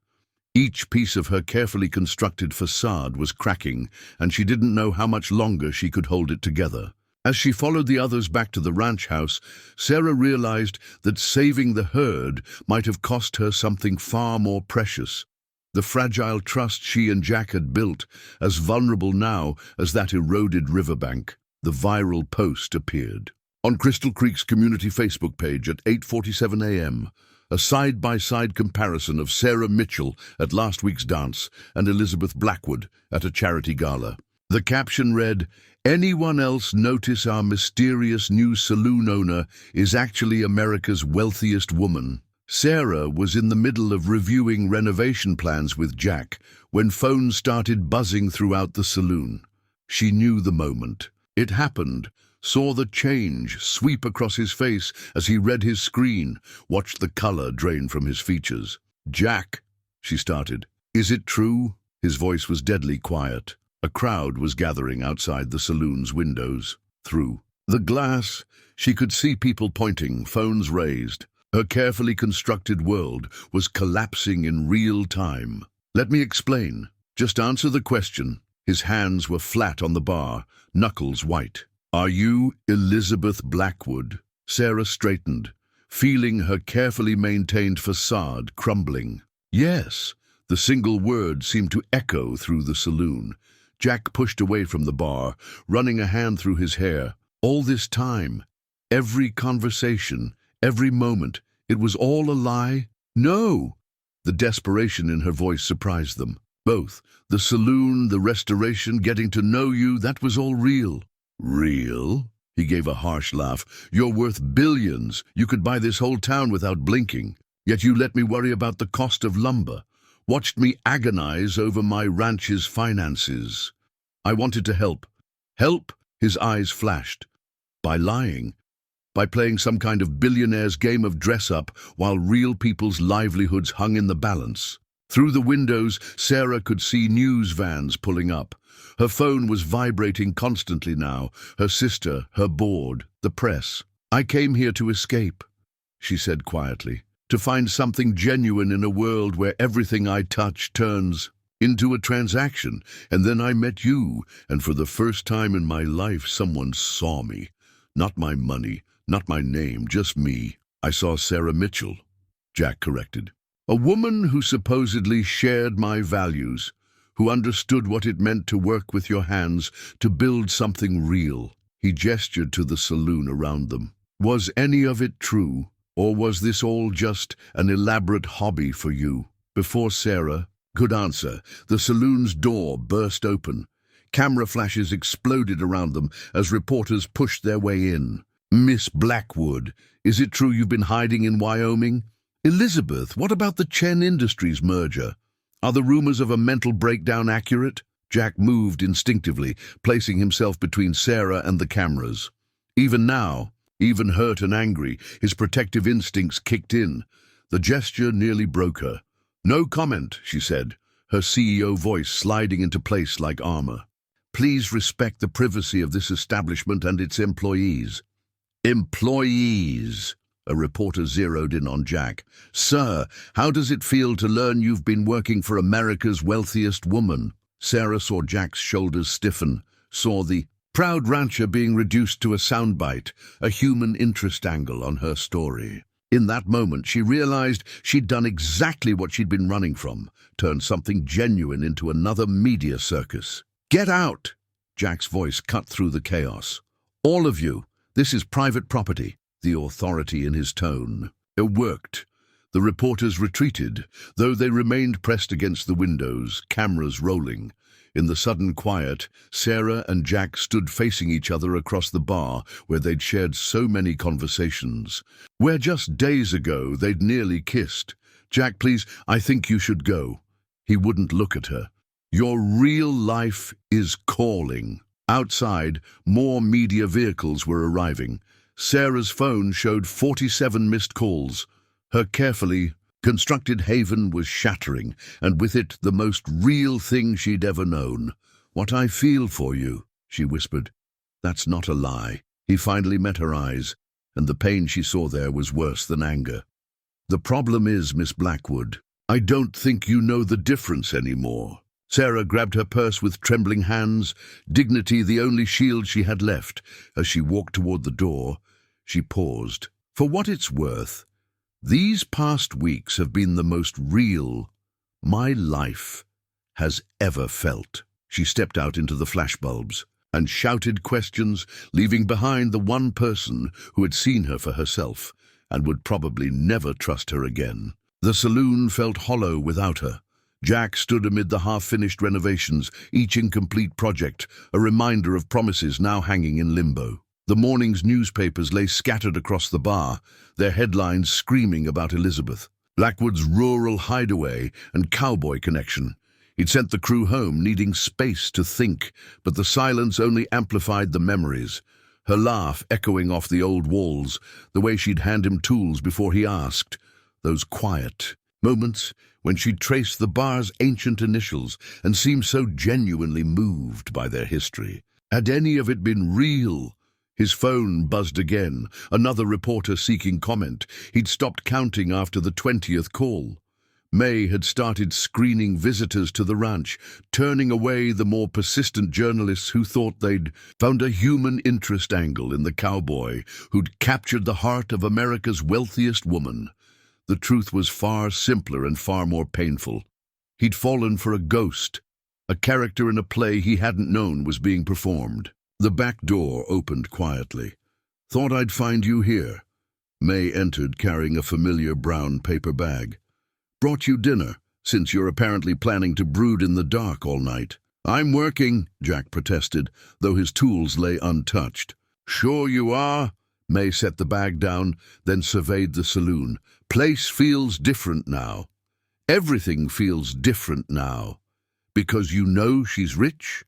Each piece of her carefully constructed facade was cracking, and she didn't know how much longer she could hold it together. As she followed the others back to the ranch house, Sarah realized that saving the herd might have cost her something far more precious. The fragile trust she and Jack had built, as vulnerable now as that eroded riverbank. The viral post appeared. On Crystal Creek's community Facebook page at 8:47 a.m., a side-by-side comparison of Sarah Mitchell at last week's dance and Elizabeth Blackwood at a charity gala. The caption read, "Anyone else notice our mysterious new saloon owner is actually America's wealthiest woman?" Sarah was in the middle of reviewing renovation plans with Jack when phones started buzzing throughout the saloon. She knew the moment. It happened. Saw the change sweep across his face as he read his screen, watched the color drain from his features. "Jack," she started. "Is it true?" His voice was deadly quiet. A crowd was gathering outside the saloon's windows. Through the glass, she could see people pointing, phones raised. Her carefully constructed world was collapsing in real time. "Let me explain. Just answer the question." His hands were flat on the bar, knuckles white. "Are you Elizabeth Blackwood?" Sarah straightened, feeling her carefully maintained facade crumbling. "Yes." The single word seemed to echo through the saloon. Jack pushed away from the bar, running a hand through his hair. All this time, every conversation, every moment, it was all a lie? "No!" The desperation in her voice surprised them. "Both. The saloon, the restoration, getting to know you, that was all real." "Real?" He gave a harsh laugh. "You're worth billions. You could buy this whole town without blinking. Yet you let me worry about the cost of lumber. Watched me agonize over my ranch's finances. I wanted to help." "Help?" His eyes flashed. "By lying. By playing some kind of billionaire's game of dress-up while real people's livelihoods hung in the balance." Through the windows, Sarah could see news vans pulling up. Her phone was vibrating constantly now. Her sister, her board, the press. "I came here to escape," she said quietly. "To find something genuine in a world where everything I touch turns into a transaction. And then I met you, and for the first time in my life someone saw me. Not my money, not my name, just me." "I saw Sarah Mitchell," Jack corrected. "A woman who supposedly shared my values, who understood what it meant to work with your hands, to build something real." He gestured to the saloon around them. "Was any of it true, or was this all just an elaborate hobby for you?" Before Sarah could answer, the saloon's door burst open. Camera flashes exploded around them as reporters pushed their way in. "Miss Blackwood, is it true you've been hiding in Wyoming?" "Elizabeth, what about the Chen Industries merger? Are the rumors of a mental breakdown accurate?" Jack moved instinctively, placing himself between Sarah and the cameras. Even now, even hurt and angry, his protective instincts kicked in. The gesture nearly broke her. "No comment," she said, her CEO voice sliding into place like armor. "Please respect the privacy of this establishment and its employees." "Employees," A reporter zeroed in on Jack. "Sir, how does it feel to learn you've been working for America's wealthiest woman?" Sarah saw Jack's shoulders stiffen, saw the proud rancher being reduced to a soundbite, a human interest angle on her story. In that moment, she realized she'd done exactly what she'd been running from, turned something genuine into another media circus. "Get out!" Jack's voice cut through the chaos. "All of you, this is private property," the authority in his tone. It worked. The reporters retreated, though they remained pressed against the windows, cameras rolling. In the sudden quiet, Sarah and Jack stood facing each other across the bar where they'd shared so many conversations, where just days ago they'd nearly kissed. "Jack, please, I think you should go." He wouldn't look at her. "Your real life is calling." Outside, more media vehicles were arriving. Sarah's phone showed 47 missed calls. Her carefully constructed haven was shattering, and with it the most real thing she'd ever known. "What I feel for you," she whispered. "That's not a lie." He finally met her eyes, and the pain she saw there was worse than anger. "The problem is, Miss Blackwood, I don't think you know the difference anymore." Sarah grabbed her purse with trembling hands, dignity the only shield she had left. As she walked toward the door, she paused. "For what it's worth, these past weeks have been the most real my life has ever felt." She stepped out into the flashbulbs and shouted questions, leaving behind the one person who had seen her for herself and would probably never trust her again. The saloon felt hollow without her. Jack stood amid the half-finished renovations, each incomplete project, a reminder of promises now hanging in limbo. The morning's newspapers lay scattered across the bar, their headlines screaming about Elizabeth, Blackwood's rural hideaway and cowboy connection. He'd sent the crew home, needing space to think, but the silence only amplified the memories. Her laugh echoing off the old walls, the way she'd hand him tools before he asked. Those quiet moments when she'd traced the bar's ancient initials and seemed so genuinely moved by their history. Had any of it been real? His phone buzzed again, another reporter seeking comment. He'd stopped counting after the 20th call. May had started screening visitors to the ranch, turning away the more persistent journalists who thought they'd found a human interest angle in the cowboy who'd captured the heart of America's wealthiest woman. The truth was far simpler and far more painful. He'd fallen for a ghost, a character in a play he hadn't known was being performed. The back door opened quietly. "Thought I'd find you here." May entered carrying a familiar brown paper bag. "Brought you dinner, since you're apparently planning to brood in the dark all night." "I'm working," Jack protested, though his tools lay untouched. "Sure you are?" May set the bag down, then surveyed the saloon. "Place feels different now. Everything feels different now. Because you know she's rich?"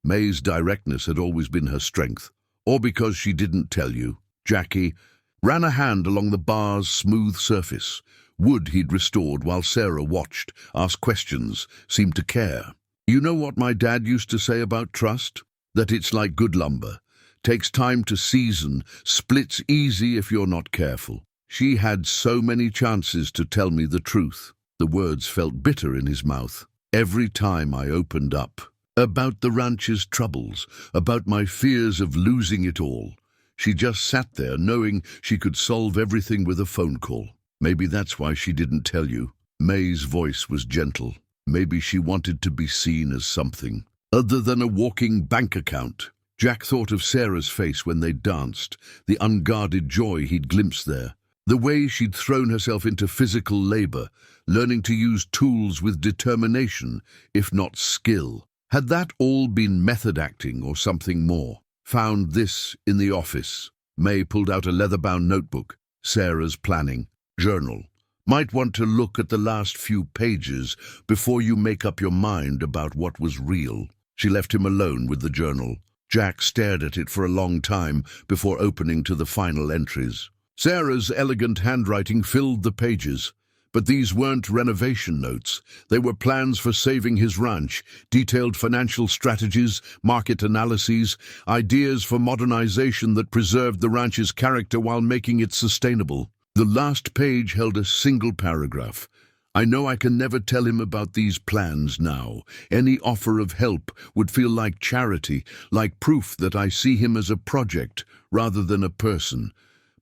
May's directness had always been her strength. "Or because she didn't tell you?" Jackie ran a hand along the bar's smooth surface. Wood he'd restored while Sarah watched, asked questions, seemed to care. "You know what my dad used to say about trust? That it's like good lumber. Takes time to season, splits easy if you're not careful. She had so many chances to tell me the truth." The words felt bitter in his mouth. "Every time I opened up. About the ranch's troubles, about my fears of losing it all. She just sat there knowing she could solve everything with a phone call. Maybe that's why she didn't tell you." May's voice was gentle. Maybe she wanted to be seen as something other than a walking bank account. Jack thought of Sarah's face when they danced, the unguarded joy he'd glimpsed there. The way she'd thrown herself into physical labor, learning to use tools with determination, if not skill. Had that all been method acting or something more? Found this in the office. May pulled out a leather-bound notebook. Sarah's planning. Journal. Might want to look at the last few pages before you make up your mind about what was real. She left him alone with the journal. Jack stared at it for a long time before opening to the final entries. Sarah's elegant handwriting filled the pages. But these weren't renovation notes. They were plans for saving his ranch, detailed financial strategies, market analyses, ideas for modernization that preserved the ranch's character while making it sustainable. The last page held a single paragraph. I know I can never tell him about these plans now. Any offer of help would feel like charity, like proof that I see him as a project rather than a person.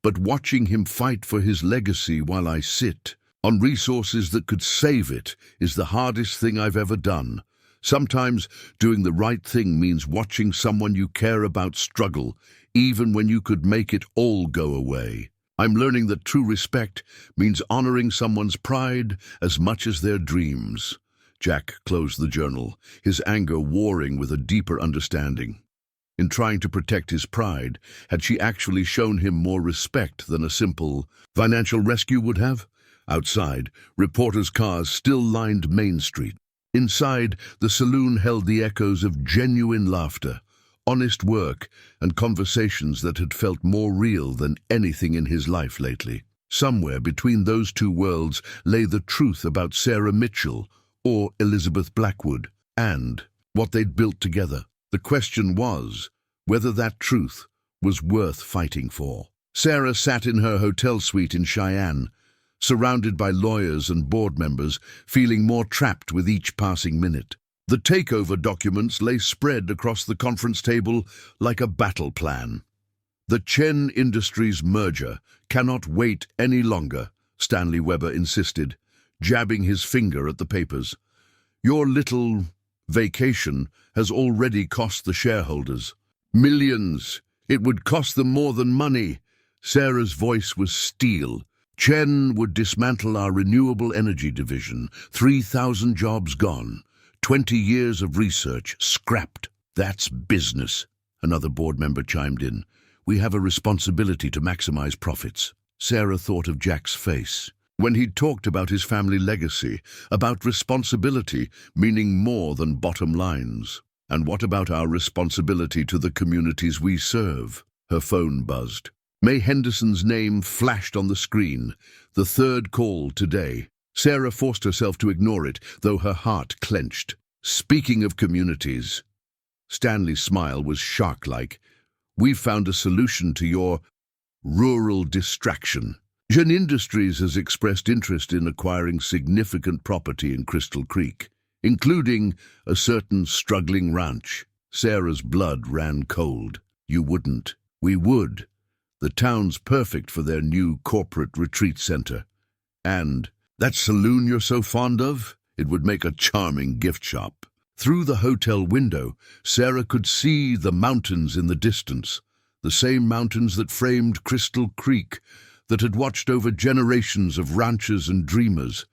But watching him fight for his legacy while I sit on resources that could save it is the hardest thing I've ever done. Sometimes doing the right thing means watching someone you care about struggle, even when you could make it all go away. I'm learning that true respect means honoring someone's pride as much as their dreams. Jack closed the journal, his anger warring with a deeper understanding. In trying to protect his pride, had she actually shown him more respect than a simple financial rescue would have? Outside, reporters' cars still lined Main Street. Inside, the saloon held the echoes of genuine laughter, honest work, and conversations that had felt more real than anything in his life lately. Somewhere between those two worlds lay the truth about Sarah Mitchell, or Elizabeth Blackwood, and what they'd built together. The question was whether that truth was worth fighting for. Sarah sat in her hotel suite in Cheyenne, surrounded by lawyers and board members, feeling more trapped with each passing minute. The takeover documents lay spread across the conference table like a battle plan. The Chen Industries merger cannot wait any longer, Stanley Weber insisted, jabbing his finger at the papers. Your little vacation has already cost the shareholders millions. It would cost them more than money. Sarah's voice was steel. Chen would dismantle our renewable energy division. 3,000 jobs gone. 20 years of research scrapped. That's business. Another board member chimed in. We have a responsibility to maximize profits. Sarah thought of Jack's face when he'd talked about his family legacy, about responsibility meaning more than bottom lines. And what about our responsibility to the communities we serve? Her phone buzzed. May Henderson's name flashed on the screen. The third call today. Sarah forced herself to ignore it, though her heart clenched. Speaking of communities, Stanley's smile was shark-like. We've found a solution to your rural distraction. Chen Industries has expressed interest in acquiring significant property in Crystal Creek, including a certain struggling ranch. Sarah's blood ran cold. You wouldn't. We would. The town's perfect for their new corporate retreat center. And that saloon you're so fond of? It would make a charming gift shop. Through the hotel window, Sarah could see the mountains in the distance, the same mountains that framed Crystal Creek, that had watched over generations of ranchers and dreamers.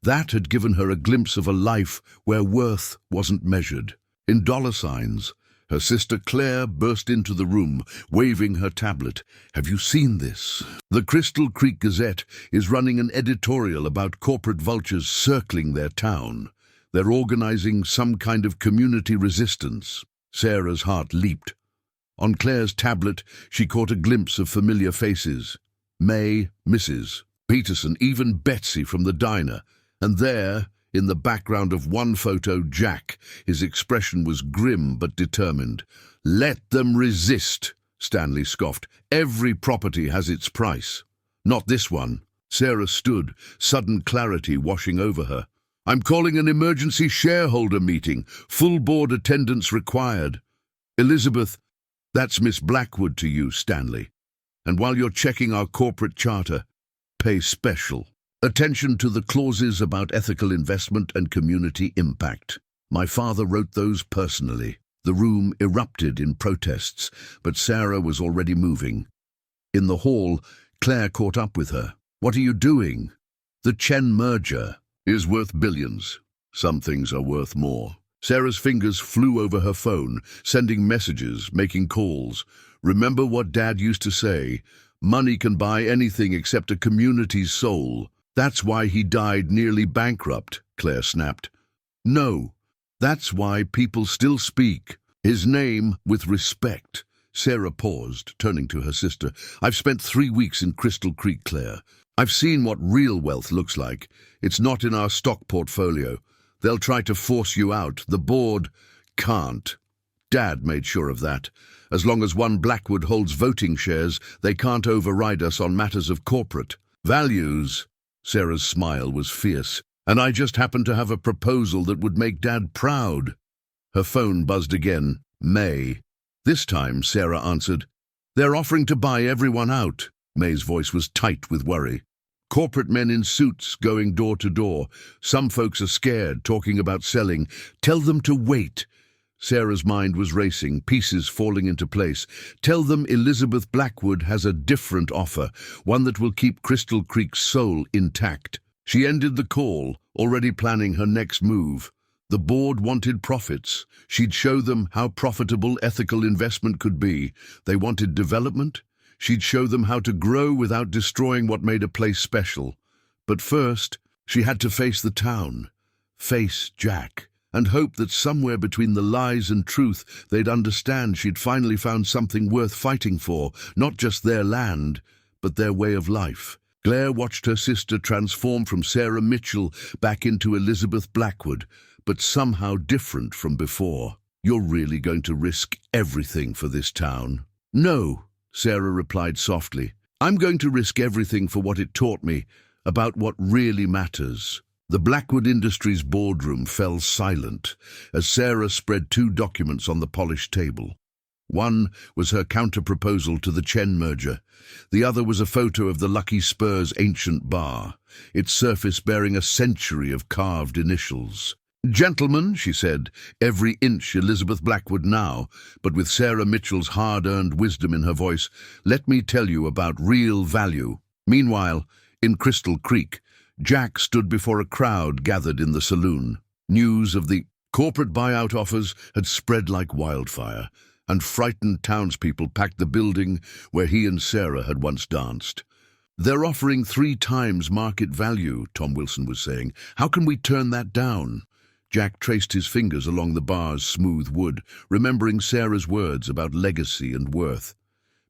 That had given her a glimpse of a life where worth wasn't measured in dollar signs. Her sister Claire burst into the room, waving her tablet. Have you seen this? The Crystal Creek Gazette is running an editorial about corporate vultures circling their town. They're organizing some kind of community resistance. Sarah's heart leaped. On Claire's tablet, she caught a glimpse of familiar faces. May, Mrs. Peterson, even Betsy from the diner. And there, in the background of one photo, Jack. His expression was grim but determined. Let them resist, Stanley scoffed. Every property has its price. Not this one. Sarah stood, sudden clarity washing over her. I'm calling an emergency shareholder meeting. Full board attendance required. Elizabeth, that's Miss Blackwood to you, Stanley. And while you're checking our corporate charter, pay special attention to the clauses about ethical investment and community impact. My father wrote those personally. The room erupted in protests, but Sarah was already moving. In the hall, Claire caught up with her. What are you doing? The Chen merger is worth billions. Some things are worth more. Sarah's fingers flew over her phone, sending messages, making calls. Remember what Dad used to say, money can buy anything except a community's soul. That's why he died nearly bankrupt, Claire snapped. No, that's why people still speak his name with respect. Sarah paused, turning to her sister. I've spent 3 weeks in Crystal Creek, Claire. I've seen what real wealth looks like. It's not in our stock portfolio. They'll try to force you out. The board can't. Dad made sure of that. As long as one Blackwood holds voting shares, they can't override us on matters of corporate. Values. Sarah's smile was fierce. And I just happened to have a proposal that would make Dad proud. Her phone buzzed again. May. This time, Sarah answered. They're offering to buy everyone out. May's voice was tight with worry. Corporate men in suits going door to door. Some folks are scared, talking about selling. Tell them to wait. Sarah's mind was racing, pieces falling into place. Tell them Elizabeth Blackwood has a different offer, one that will keep Crystal Creek's soul intact. She ended the call, already planning her next move. The board wanted profits. She'd show them how profitable ethical investment could be. They wanted development. She'd show them how to grow without destroying what made a place special. But first, she had to face the town, face Jack, and hope that somewhere between the lies and truth they'd understand she'd finally found something worth fighting for, not just their land, but their way of life. Claire watched her sister transform from Sarah Mitchell back into Elizabeth Blackwood, but somehow different from before. You're really going to risk everything for this town? No, Sarah replied softly. I'm going to risk everything for what it taught me about what really matters. The Blackwood Industries boardroom fell silent as Sarah spread two documents on the polished table. One was her counter-proposal to the Chen merger. The other was a photo of the Lucky Spur's ancient bar, its surface bearing a century of carved initials. Gentlemen, she said, every inch Elizabeth Blackwood now, but with Sarah Mitchell's hard-earned wisdom in her voice, let me tell you about real value. Meanwhile, in Crystal Creek, Jack stood before a crowd gathered in the saloon. News of the corporate buyout offers had spread like wildfire, and frightened townspeople packed the building where he and Sarah had once danced. They're offering 3 times market value, Tom Wilson was saying. How can we turn that down? Jack traced his fingers along the bar's smooth wood, remembering Sarah's words about legacy and worth.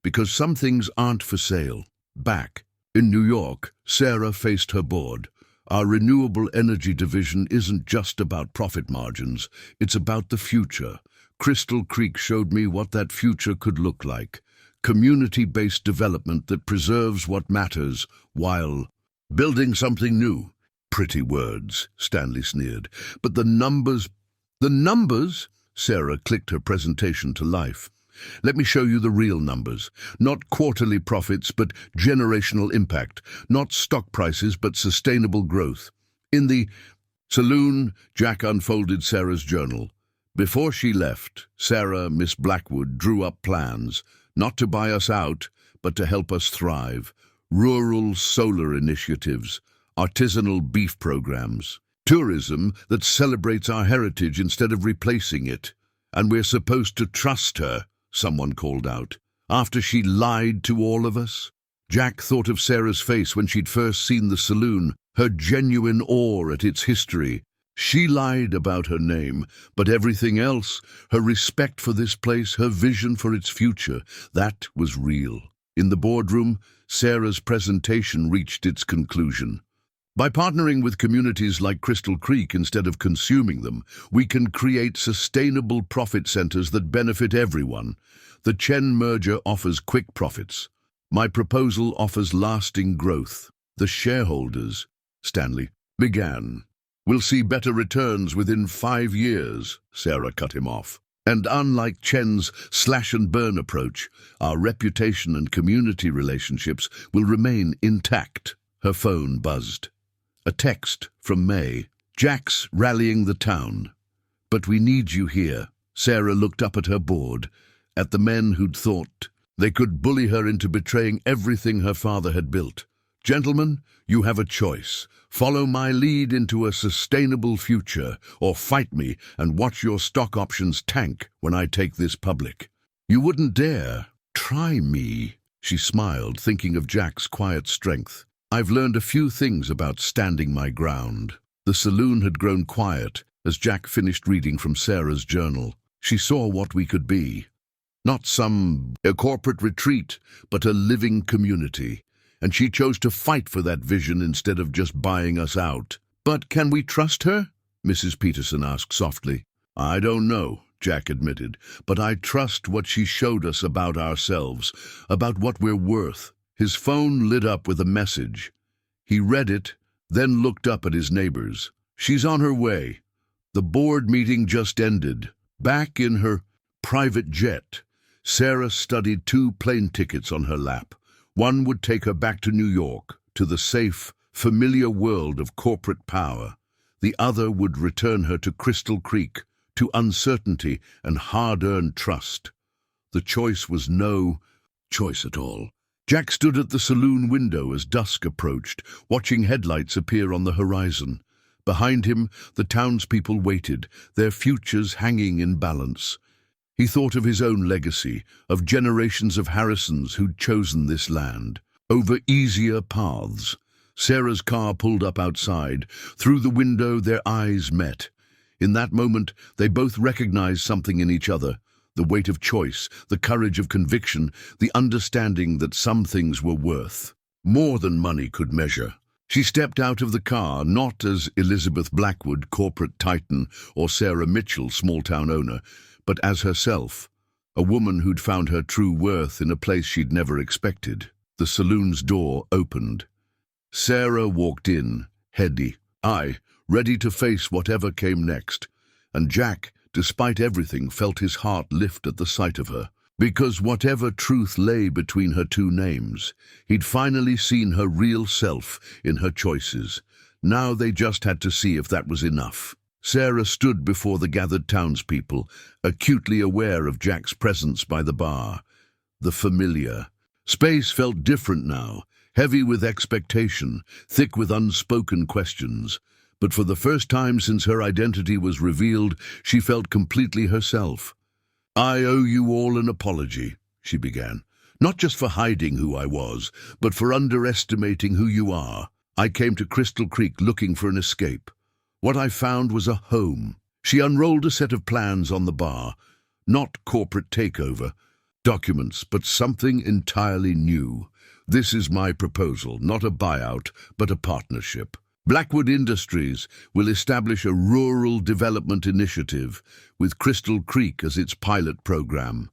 Because some things aren't for sale. Back in New York, Sarah faced her board. Our renewable energy division isn't just about profit margins, it's about the future. Crystal Creek showed me what that future could look like. Community-based development that preserves what matters while building something new. Pretty words, Stanley sneered. But the numbers... The numbers? Sarah clicked her presentation to life. Let me show you the real numbers. Not quarterly profits, but generational impact. Not stock prices, but sustainable growth. In the saloon, Jack unfolded Sarah's journal. Before she left, Sarah, Miss Blackwood, drew up plans, not to buy us out, but to help us thrive. Rural solar initiatives, artisanal beef programs, tourism that celebrates our heritage instead of replacing it. And we're supposed to trust her, someone called out. After she lied to all of us? Jack thought of Sarah's face when she'd first seen the saloon, her genuine awe at its history. She lied about her name, but everything else, her respect for this place, her vision for its future, that was real. In the boardroom, Sarah's presentation reached its conclusion. By partnering with communities like Crystal Creek instead of consuming them, we can create sustainable profit centers that benefit everyone. The Chen merger offers quick profits. My proposal offers lasting growth. The shareholders, Stanley began. We'll see better returns within 5 years, Sarah cut him off. And unlike Chen's slash-and-burn approach, our reputation and community relationships will remain intact. Her phone buzzed. A text from May. Jack's rallying the town. But we need you here. Sarah looked up at her board, at the men who'd thought they could bully her into betraying everything her father had built. Gentlemen, you have a choice. Follow my lead into a sustainable future, or fight me and watch your stock options tank when I take this public. You wouldn't dare. Try me. She smiled, thinking of Jack's quiet strength. I've learned a few things about standing my ground. The saloon had grown quiet as Jack finished reading from Sarah's journal. She saw what we could be. Not a corporate retreat, but a living community. And she chose to fight for that vision instead of just buying us out. But can we trust her? Mrs. Peterson asked softly. I don't know, Jack admitted, but I trust what she showed us about ourselves, about what we're worth. His phone lit up with a message. He read it, then looked up at his neighbors. She's on her way. The board meeting just ended. Back in her private jet, Sarah studied 2 plane tickets on her lap. One would take her back to New York, to the safe, familiar world of corporate power. The other would return her to Crystal Creek, to uncertainty and hard-earned trust. The choice was no choice at all. Jack stood at the saloon window as dusk approached, watching headlights appear on the horizon. Behind him, the townspeople waited, their futures hanging in balance. He thought of his own legacy, of generations of Harrisons who'd chosen this land, over easier paths. Sarah's car pulled up outside. Through the window, their eyes met. In that moment, they both recognized something in each other. The weight of choice, the courage of conviction, the understanding that some things were worth more than money could measure. She stepped out of the car, not as Elizabeth Blackwood, corporate titan, or Sarah Mitchell, small-town owner, but as herself, a woman who'd found her true worth in a place she'd never expected. The saloon's door opened. Sarah walked in, heady, ready to face whatever came next, and Jack, despite everything, felt his heart lift at the sight of her. Because whatever truth lay between her 2 names, he'd finally seen her real self in her choices. Now they just had to see if that was enough. Sarah stood before the gathered townspeople, acutely aware of Jack's presence by the bar. The familiar. Space felt different now, heavy with expectation, thick with unspoken questions. But for the first time since her identity was revealed, she felt completely herself. "I owe you all an apology," she began. "Not just for hiding who I was, but for underestimating who you are. I came to Crystal Creek looking for an escape. What I found was a home." She unrolled a set of plans on the bar. Not corporate takeover, documents, but something entirely new. "This is my proposal, not a buyout, but a partnership. Blackwood Industries will establish a rural development initiative with Crystal Creek as its pilot program.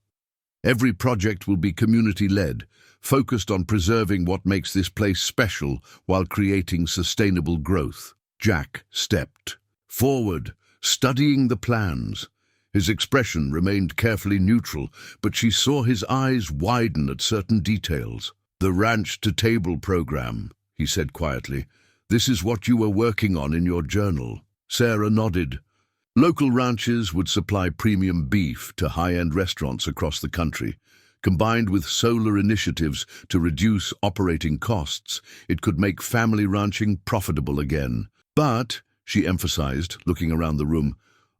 Every project will be community-led, focused on preserving what makes this place special while creating sustainable growth." Jack stepped forward, studying the plans. His expression remained carefully neutral, but she saw his eyes widen at certain details. "The ranch-to-table program," he said quietly. "This is what you were working on in your journal." Sarah nodded. Local ranches would supply premium beef to high-end restaurants across the country. Combined with solar initiatives to reduce operating costs, it could make family ranching profitable again. "But," she emphasized, looking around the room,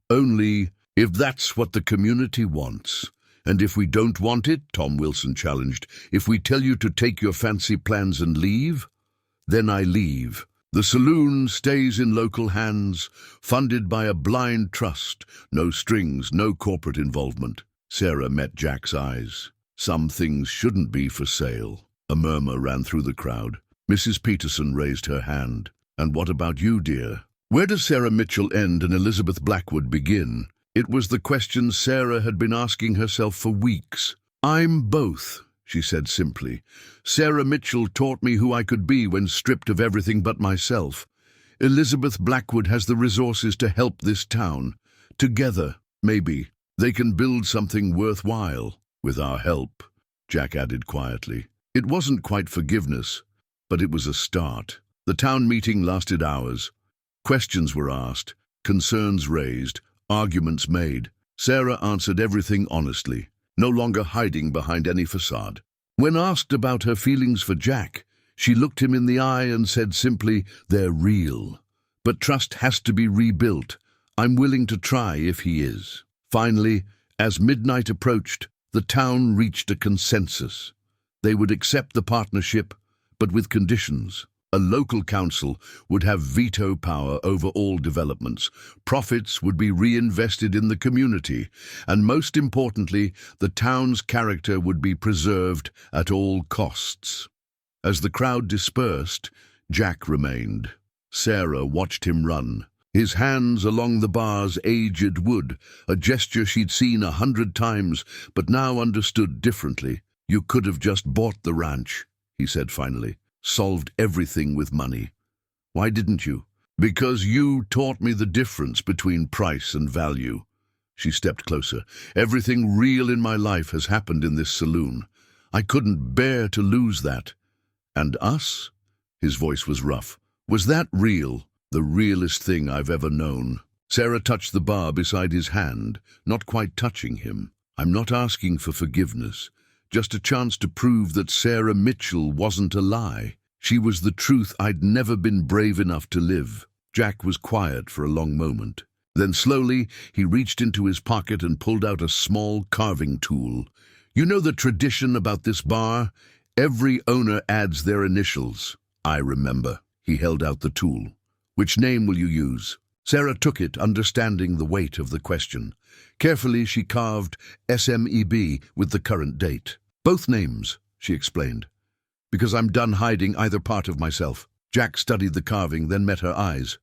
"only if that's what the community wants." "And if we don't want it," Tom Wilson challenged, "if we tell you to take your fancy plans and leave, then I leave. The saloon stays in local hands, funded by a blind trust, no strings, no corporate involvement." Sarah met Jack's eyes. "Some things shouldn't be for sale." A murmur ran through the crowd. Mrs. Peterson raised her hand. "And what about you, dear? Where does Sarah Mitchell end and Elizabeth Blackwood begin?" It was the question Sarah had been asking herself for weeks. "I'm both," she said simply. "Sarah Mitchell taught me who I could be when stripped of everything but myself. Elizabeth Blackwood has the resources to help this town. Together, maybe, they can build something worthwhile. With our help," Jack added quietly. It wasn't quite forgiveness, but it was a start. The town meeting lasted hours. Questions were asked, concerns raised, arguments made. Sarah answered everything honestly, no longer hiding behind any facade. When asked about her feelings for Jack, she looked him in the eye and said simply, "They're real. But trust has to be rebuilt. I'm willing to try if he is." Finally, as midnight approached, the town reached a consensus. They would accept the partnership, but with conditions. A local council would have veto power over all developments. Profits would be reinvested in the community, and most importantly, the town's character would be preserved at all costs. As the crowd dispersed, Jack remained. Sarah watched him run, his hands along the bar's aged wood, a gesture she'd seen 100 times, but now understood differently. "You could have just bought the ranch," he said finally. solved everything with money. Why didn't you? Because you taught me the difference between price and value. She stepped closer. Everything real in my life has happened in this saloon. I couldn't bear to lose that. And us? His voice was rough. Was that real? The realest thing I've ever known. Sarah touched the bar beside his hand, not quite touching him. I'm not asking for forgiveness, just a chance to prove that Sarah Mitchell wasn't a lie. She was the truth I'd never been brave enough to live. Jack was quiet for a long moment. Then slowly, he reached into his pocket and pulled out a small carving tool. You know the tradition about this bar? Every owner adds their initials. I remember. He held out the tool. Which name will you use? Sarah took it, understanding the weight of the question. Carefully, she carved SMEB with the current date. Both names, she explained. Because I'm done hiding either part of myself. Jack studied the carving, then met her eyes.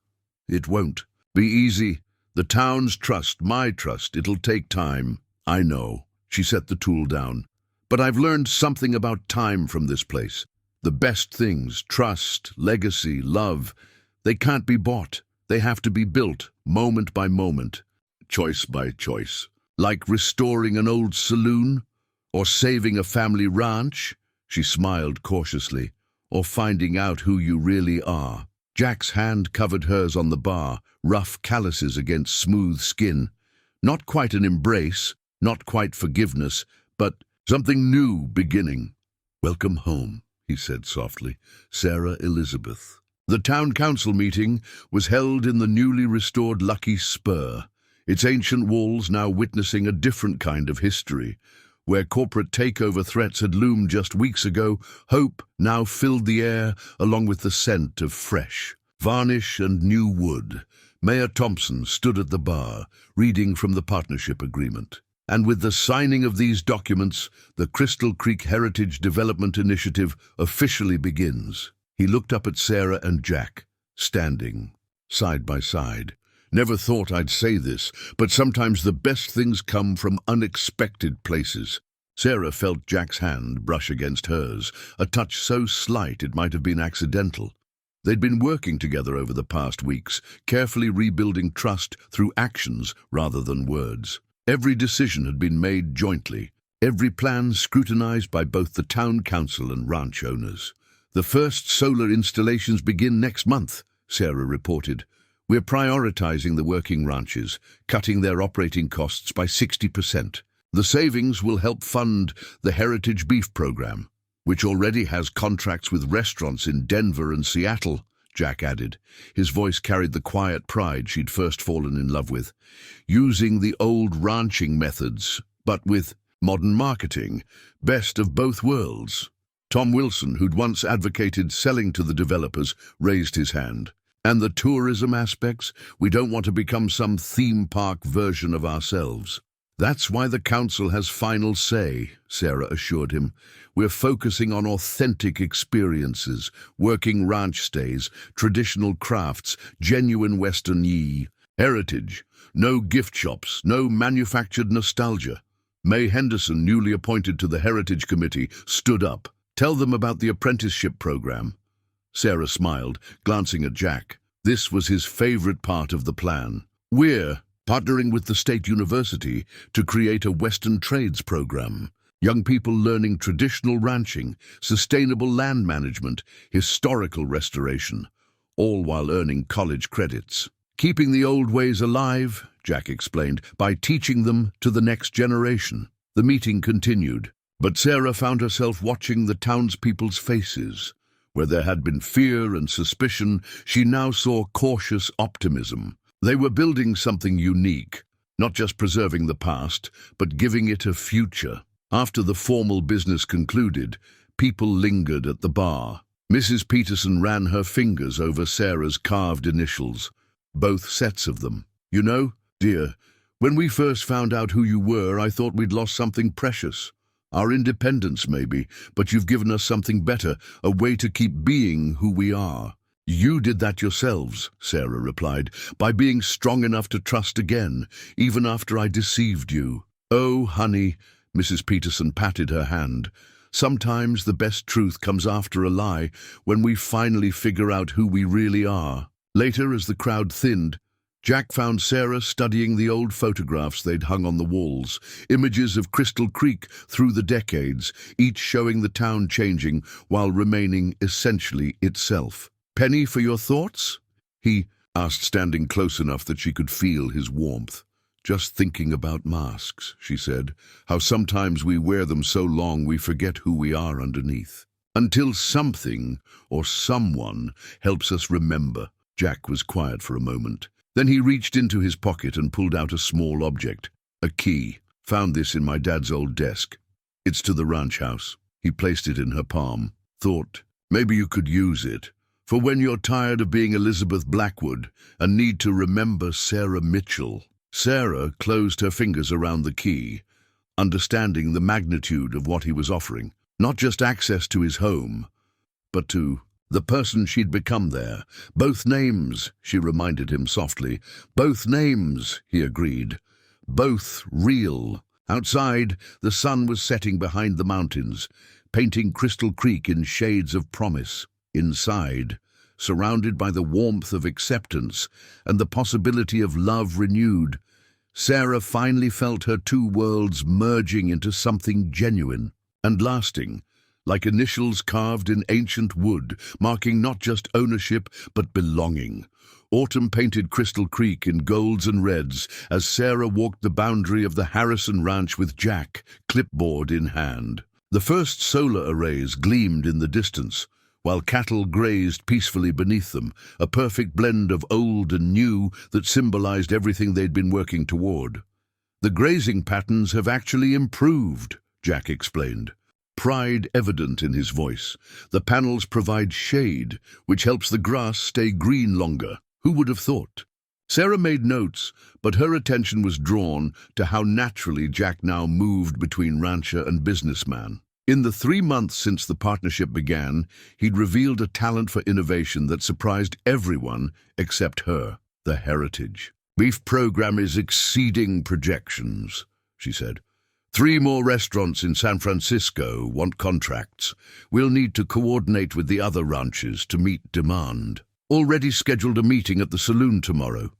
It won't. Be easy. The town's trust, my trust. It'll take time. I know. She set the tool down. But I've learned something about time from this place. The best things, trust, legacy, love, they can't be bought. They have to be built, moment by moment, choice by choice. Like restoring an old saloon, or saving a family ranch, she smiled cautiously, or finding out who you really are. Jack's hand covered hers on the bar, rough calluses against smooth skin. Not quite an embrace, not quite forgiveness, but something new beginning. Welcome home, he said softly. Sarah Elizabeth. The town council meeting was held in the newly restored Lucky Spur, its ancient walls now witnessing a different kind of history. Where corporate takeover threats had loomed just weeks ago, hope now filled the air along with the scent of fresh varnish and new wood. Mayor Thompson stood at the bar, reading from the partnership agreement. And with the signing of these documents, the Crystal Creek Heritage Development Initiative officially begins. He looked up at Sarah and Jack, standing side by side. Never thought I'd say this, but sometimes the best things come from unexpected places. Sarah felt Jack's hand brush against hers, a touch so slight it might have been accidental. They'd been working together over the past weeks, carefully rebuilding trust through actions rather than words. Every decision had been made jointly, every plan scrutinized by both the town council and ranch owners. The first solar installations begin next month, Sarah reported. We're prioritizing the working ranches, cutting their operating costs by 60%. The savings will help fund the Heritage Beef Program, which already has contracts with restaurants in Denver and Seattle, Jack added. His voice carried the quiet pride she'd first fallen in love with. Using the old ranching methods, but with modern marketing, best of both worlds. Tom Wilson, who'd once advocated selling to the developers, raised his hand. And the tourism aspects, we don't want to become some theme park version of ourselves. That's why the council has final say, Sarah assured him. We're focusing on authentic experiences, working ranch stays, traditional crafts, genuine Western heritage. No gift shops, no manufactured nostalgia. May Henderson, newly appointed to the Heritage Committee, stood up. Tell them about the apprenticeship program. Sarah smiled, glancing at Jack. This was his favorite part of the plan. We're partnering with the State University to create a Western trades program. Young people learning traditional ranching, sustainable land management, historical restoration, all while earning college credits. Keeping the old ways alive, Jack explained, by teaching them to the next generation. The meeting continued, but Sarah found herself watching the townspeople's faces. Where there had been fear and suspicion, she now saw cautious optimism. They were building something unique, not just preserving the past, but giving it a future. After the formal business concluded, people lingered at the bar. Mrs. Peterson ran her fingers over Sarah's carved initials, both sets of them. You know, dear, when we first found out who you were, I thought we'd lost something precious. Our independence, maybe, but you've given us something better, a way to keep being who we are. You did that yourselves, Sarah replied, by being strong enough to trust again, even after I deceived you. Oh, honey, Mrs. Peterson patted her hand. Sometimes the best truth comes after a lie, when we finally figure out who we really are. Later, as the crowd thinned, Jack found Sarah studying the old photographs they'd hung on the walls, images of Crystal Creek through the decades, each showing the town changing while remaining essentially itself. "Penny for your thoughts?" he asked, standing close enough that she could feel his warmth. "Just thinking about masks," she said, "how sometimes we wear them so long we forget who we are underneath. Until something or someone helps us remember." Jack was quiet for a moment. Then he reached into his pocket and pulled out a small object, a key. "Found this in my dad's old desk. It's to the ranch house." He placed it in her palm. "Thought, maybe you could use it for when you're tired of being Elizabeth Blackwood and need to remember Sarah Mitchell." Sarah closed her fingers around the key, understanding the magnitude of what he was offering. Not just access to his home, but to the person she'd become there. "Both names," she reminded him softly. "Both names," he agreed. "Both real." Outside, the sun was setting behind the mountains, painting Crystal Creek in shades of promise. Inside, surrounded by the warmth of acceptance and the possibility of love renewed, Sarah finally felt her two worlds merging into something genuine and lasting, like initials carved in ancient wood, marking not just ownership but belonging. Autumn painted Crystal Creek in golds and reds as Sarah walked the boundary of the Harrison Ranch with Jack, clipboard in hand. The first solar arrays gleamed in the distance, while cattle grazed peacefully beneath them, a perfect blend of old and new that symbolized everything they'd been working toward. "The grazing patterns have actually improved," Jack explained, pride evident in his voice. "The panels provide shade, which helps the grass stay green longer. Who would have thought?" Sarah made notes, but her attention was drawn to how naturally Jack now moved between rancher and businessman. In the 3 months since the partnership began, he'd revealed a talent for innovation that surprised everyone except her: the heritage. "Beef program is exceeding projections," she said. 3 more restaurants in San Francisco want contracts. We'll need to coordinate with the other ranches to meet demand. Already scheduled a meeting at the Saloon tomorrow.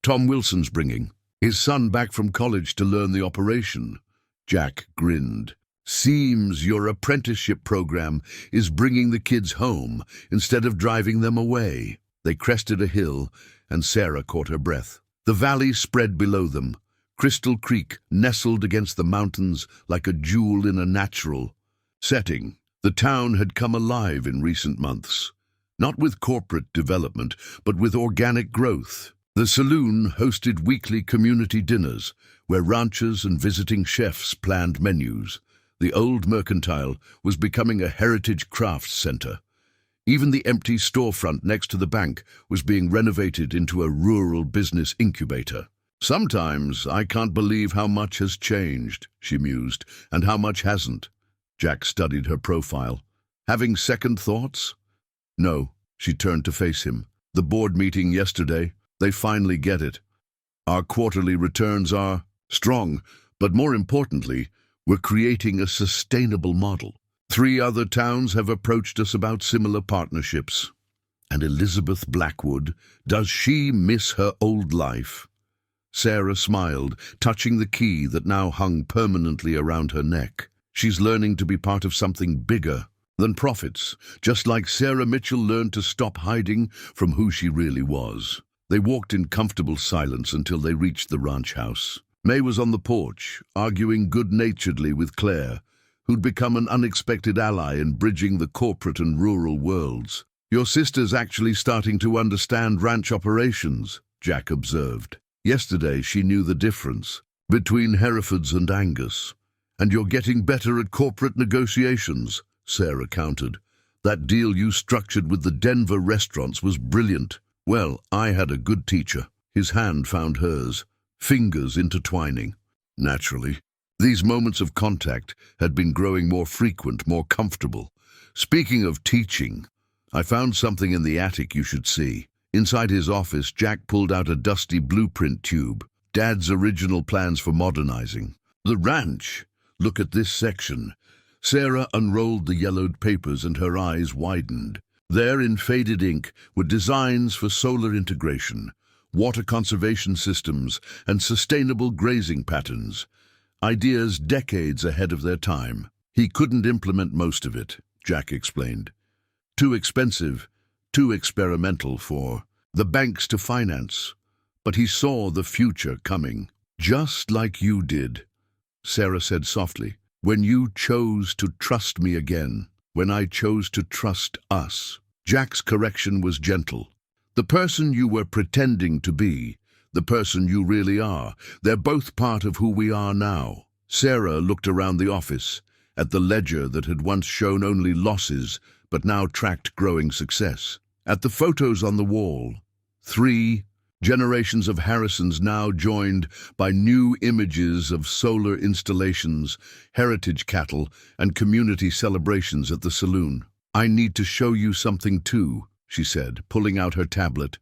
Tom Wilson's bringing his son back from college to learn the operation." Jack grinned. "Seems your apprenticeship program is bringing the kids home instead of driving them away." They crested a hill, and Sarah caught her breath. The valley spread below them, Crystal Creek nestled against the mountains like a jewel in a natural setting. The town had come alive in recent months, not with corporate development, but with organic growth. The Saloon hosted weekly community dinners, where ranchers and visiting chefs planned menus. The old mercantile was becoming a heritage crafts center. Even the empty storefront next to the bank was being renovated into a rural business incubator. "Sometimes I can't believe how much has changed," she mused, "and how much hasn't." Jack studied her profile. "Having second thoughts?" "No." She turned to face him. "The board meeting yesterday, they finally get it. Our quarterly returns are strong, but more importantly, we're creating a sustainable model. 3 other towns have approached us about similar partnerships. And Elizabeth Blackwood, does she miss her old life?" Sarah smiled, touching the key that now hung permanently around her neck. "She's learning to be part of something bigger than profits, just like Sarah Mitchell learned to stop hiding from who she really was." They walked in comfortable silence until they reached the ranch house. May was on the porch, arguing good-naturedly with Claire, who'd become an unexpected ally in bridging the corporate and rural worlds. "Your sister's actually starting to understand ranch operations," Jack observed. "Yesterday she knew the difference between Herefords and Angus. And you're getting better at corporate negotiations," Sarah countered. "That deal you structured with the Denver restaurants was brilliant." "Well, I had a good teacher." His hand found hers, fingers intertwining. Naturally, these moments of contact had been growing more frequent, more comfortable. "Speaking of teaching, I found something in the attic you should see." Inside his office, Jack pulled out a dusty blueprint tube, Dad's original plans for modernizing the ranch. "Look at this section. Sarah unrolled the yellowed papers and her eyes widened. There, in faded ink, were designs for solar integration, water conservation systems, and sustainable grazing patterns. Ideas decades ahead of their time. He couldn't implement most of it, Jack explained. Too expensive, too experimental for the banks to finance. But he saw the future coming. Just like you did, Sarah said softly, when you chose to trust me again, when I chose to trust us. Jack's correction was gentle. The person you were pretending to be, the person you really are, they're both part of who we are now. Sarah looked around the office, at the ledger that had once shown only losses, but now tracked growing success. At the photos on the wall, 3 generations of Harrisons now joined by new images of solar installations, heritage cattle, and community celebrations at the Saloon. I need to show you something too, she said, pulling out her tablet.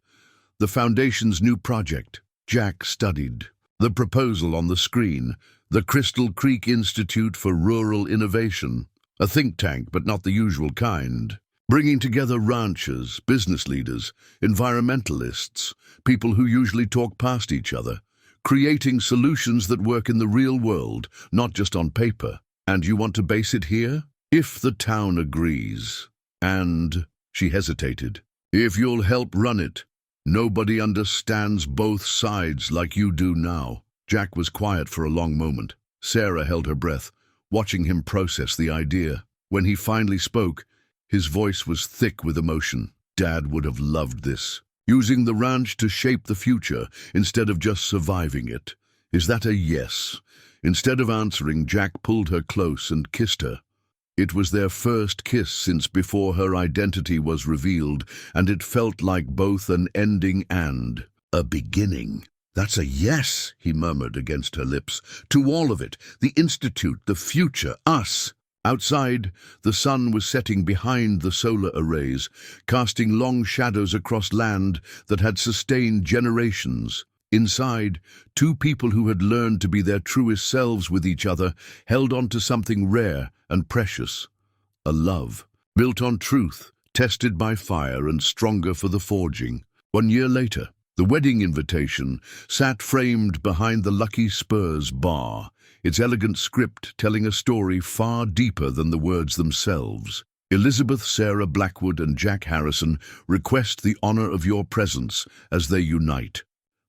The Foundation's new project. Jack studied. The proposal on the screen, the Crystal Creek Institute for Rural Innovation, a think tank but not the usual kind, bringing together ranchers, business leaders, environmentalists, people who usually talk past each other, creating solutions that work in the real world, not just on paper. And you want to base it here? If the town agrees. And, she hesitated, if you'll help run it. Nobody understands both sides like you do now. Jack was quiet for a long moment. Sarah held her breath, watching him process the idea. When he finally spoke, his voice was thick with emotion. Dad would have loved this. Using the ranch to shape the future instead of just surviving it. Is that a yes? Instead of answering, Jack pulled her close and kissed her. It was their first kiss since before her identity was revealed, and it felt like both an ending and a beginning. That's a yes, he murmured against her lips. To all of it, the Institute, the future, us. Outside, the sun was setting behind the solar arrays, casting long shadows across land that had sustained generations. Inside, 2 people who had learned to be their truest selves with each other held on to something rare and precious. A love, built on truth, tested by fire and stronger for the forging. 1 year later, the wedding invitation sat framed behind the Lucky Spurs bar, its elegant script telling a story far deeper than the words themselves. Elizabeth Sarah Blackwood and Jack Harrison request the honor of your presence as they unite.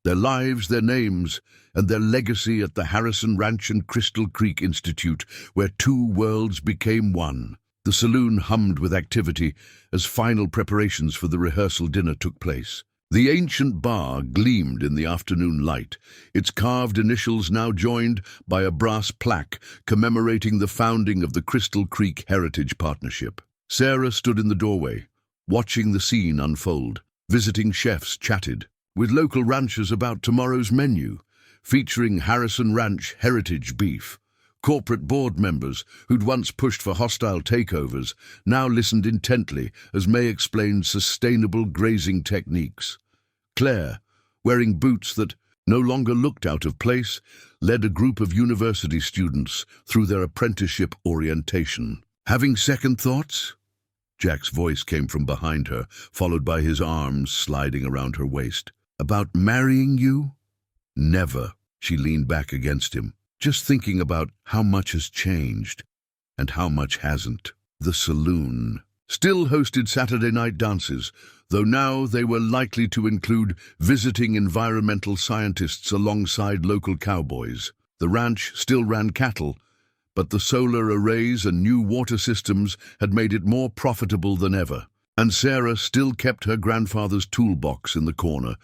Their lives, their names, and their legacy at the Harrison Ranch and Crystal Creek Institute, where 2 worlds became one. The saloon hummed with activity as final preparations for the rehearsal dinner took place. The ancient bar gleamed in the afternoon light, its carved initials now joined by a brass plaque commemorating the founding of the Crystal Creek Heritage Partnership. Sarah stood in the doorway, watching the scene unfold. Visiting chefs chatted with local ranchers about tomorrow's menu, featuring Harrison Ranch heritage beef. Corporate board members, who'd once pushed for hostile takeovers, now listened intently as May explained sustainable grazing techniques. Claire, wearing boots that no longer looked out of place, led a group of university students through their apprenticeship orientation. Having second thoughts? Jack's voice came from behind her, followed by his arms sliding around her waist. About marrying you? Never. She leaned back against him, just thinking about how much has changed and how much hasn't. The Saloon still hosted Saturday night dances, though now they were likely to include visiting environmental scientists alongside local cowboys. The ranch still ran cattle, but the solar arrays and new water systems had made it more profitable than ever. And Sarah still kept her grandfather's toolbox in the corner,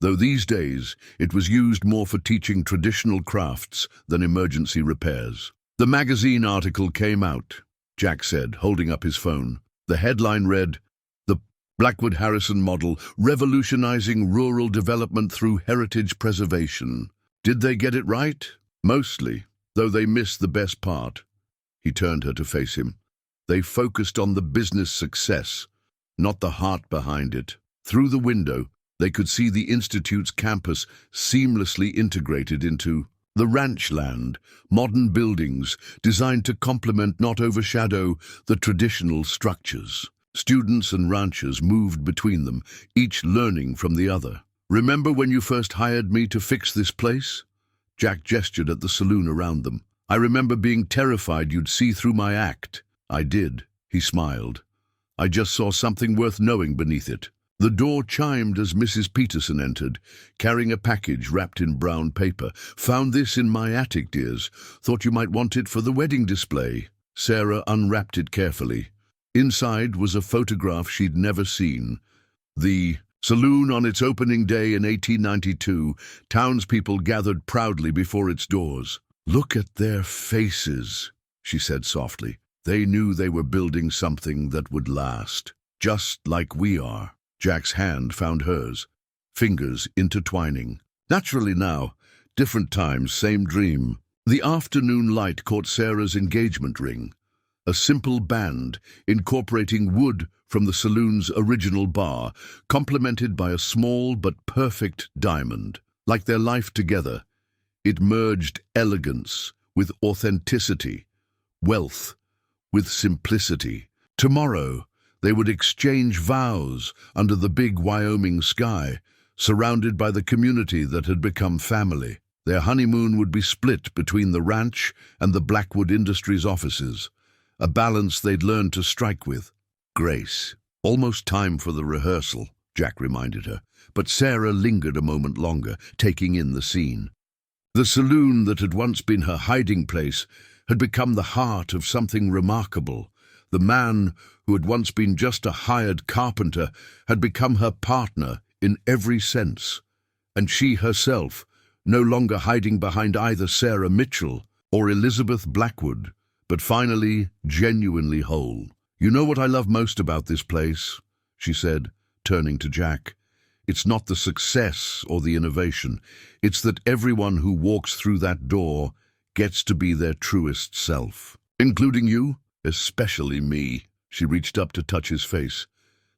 though these days it was used more for teaching traditional crafts than emergency repairs. The magazine article came out, Jack said, holding up his phone. The headline read, "The Blackwood Harrison Model, Revolutionizing Rural Development Through Heritage Preservation." Did they get it right? Mostly, though they missed the best part. He turned her to face him. They focused on the business success, not the heart behind it. Through the window, they could see the Institute's campus seamlessly integrated into The ranch land, modern buildings designed to complement, not overshadow, the traditional structures. Students and ranchers moved between them, each learning from the other. "Remember when you first hired me to fix this place?" Jack gestured at the saloon around them. "I remember being terrified you'd see through my act." "I did," he smiled. "I just saw something worth knowing beneath it." The door chimed as Mrs. Peterson entered, carrying a package wrapped in brown paper. "Found this in my attic, dears. Thought you might want it for the wedding display." Sarah unwrapped it carefully. Inside was a photograph she'd never seen. The saloon on its opening day in 1892, townspeople gathered proudly before its doors. "Look at their faces," she said softly. "They knew they were building something that would last, just like we are." Jack's hand found hers, fingers intertwining. "Naturally now, different times, same dream." The afternoon light caught Sarah's engagement ring, a simple band incorporating wood from the saloon's original bar, complemented by a small but perfect diamond. Like their life together, it merged elegance with authenticity, wealth with simplicity. Tomorrow, they would exchange vows under the big Wyoming sky, surrounded by the community that had become family. Their honeymoon would be split between the ranch and the Blackwood Industries offices, a balance they'd learned to strike with grace. "Almost time for the rehearsal," Jack reminded her, but Sarah lingered a moment longer, taking in the scene. The saloon that had once been her hiding place had become the heart of something remarkable. The man who had once been just a hired carpenter had become her partner in every sense, and she herself, no longer hiding behind either Sarah Mitchell or Elizabeth Blackwood, but finally genuinely whole. "You know what I love most about this place," she said, turning to Jack. "It's not the success or the innovation. It's that everyone who walks through that door gets to be their truest self. Including you, especially me." She reached up to touch his face.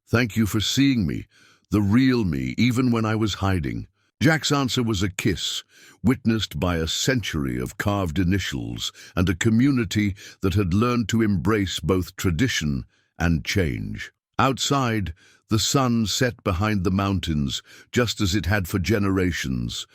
"Thank you for seeing me, the real me, even when I was hiding." Jack's answer was a kiss, witnessed by a century of carved initials and a community that had learned to embrace both tradition and change. Outside, the sun set behind the mountains, just as it had for generations,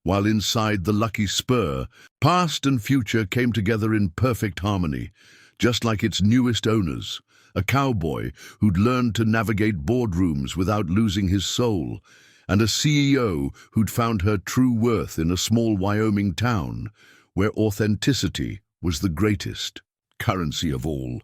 while inside the lucky spur, past and future came together in perfect harmony, just like its newest owners. A cowboy who'd learned to navigate boardrooms without losing his soul, and a CEO who'd found her true worth in a small Wyoming town, where authenticity was the greatest currency of all.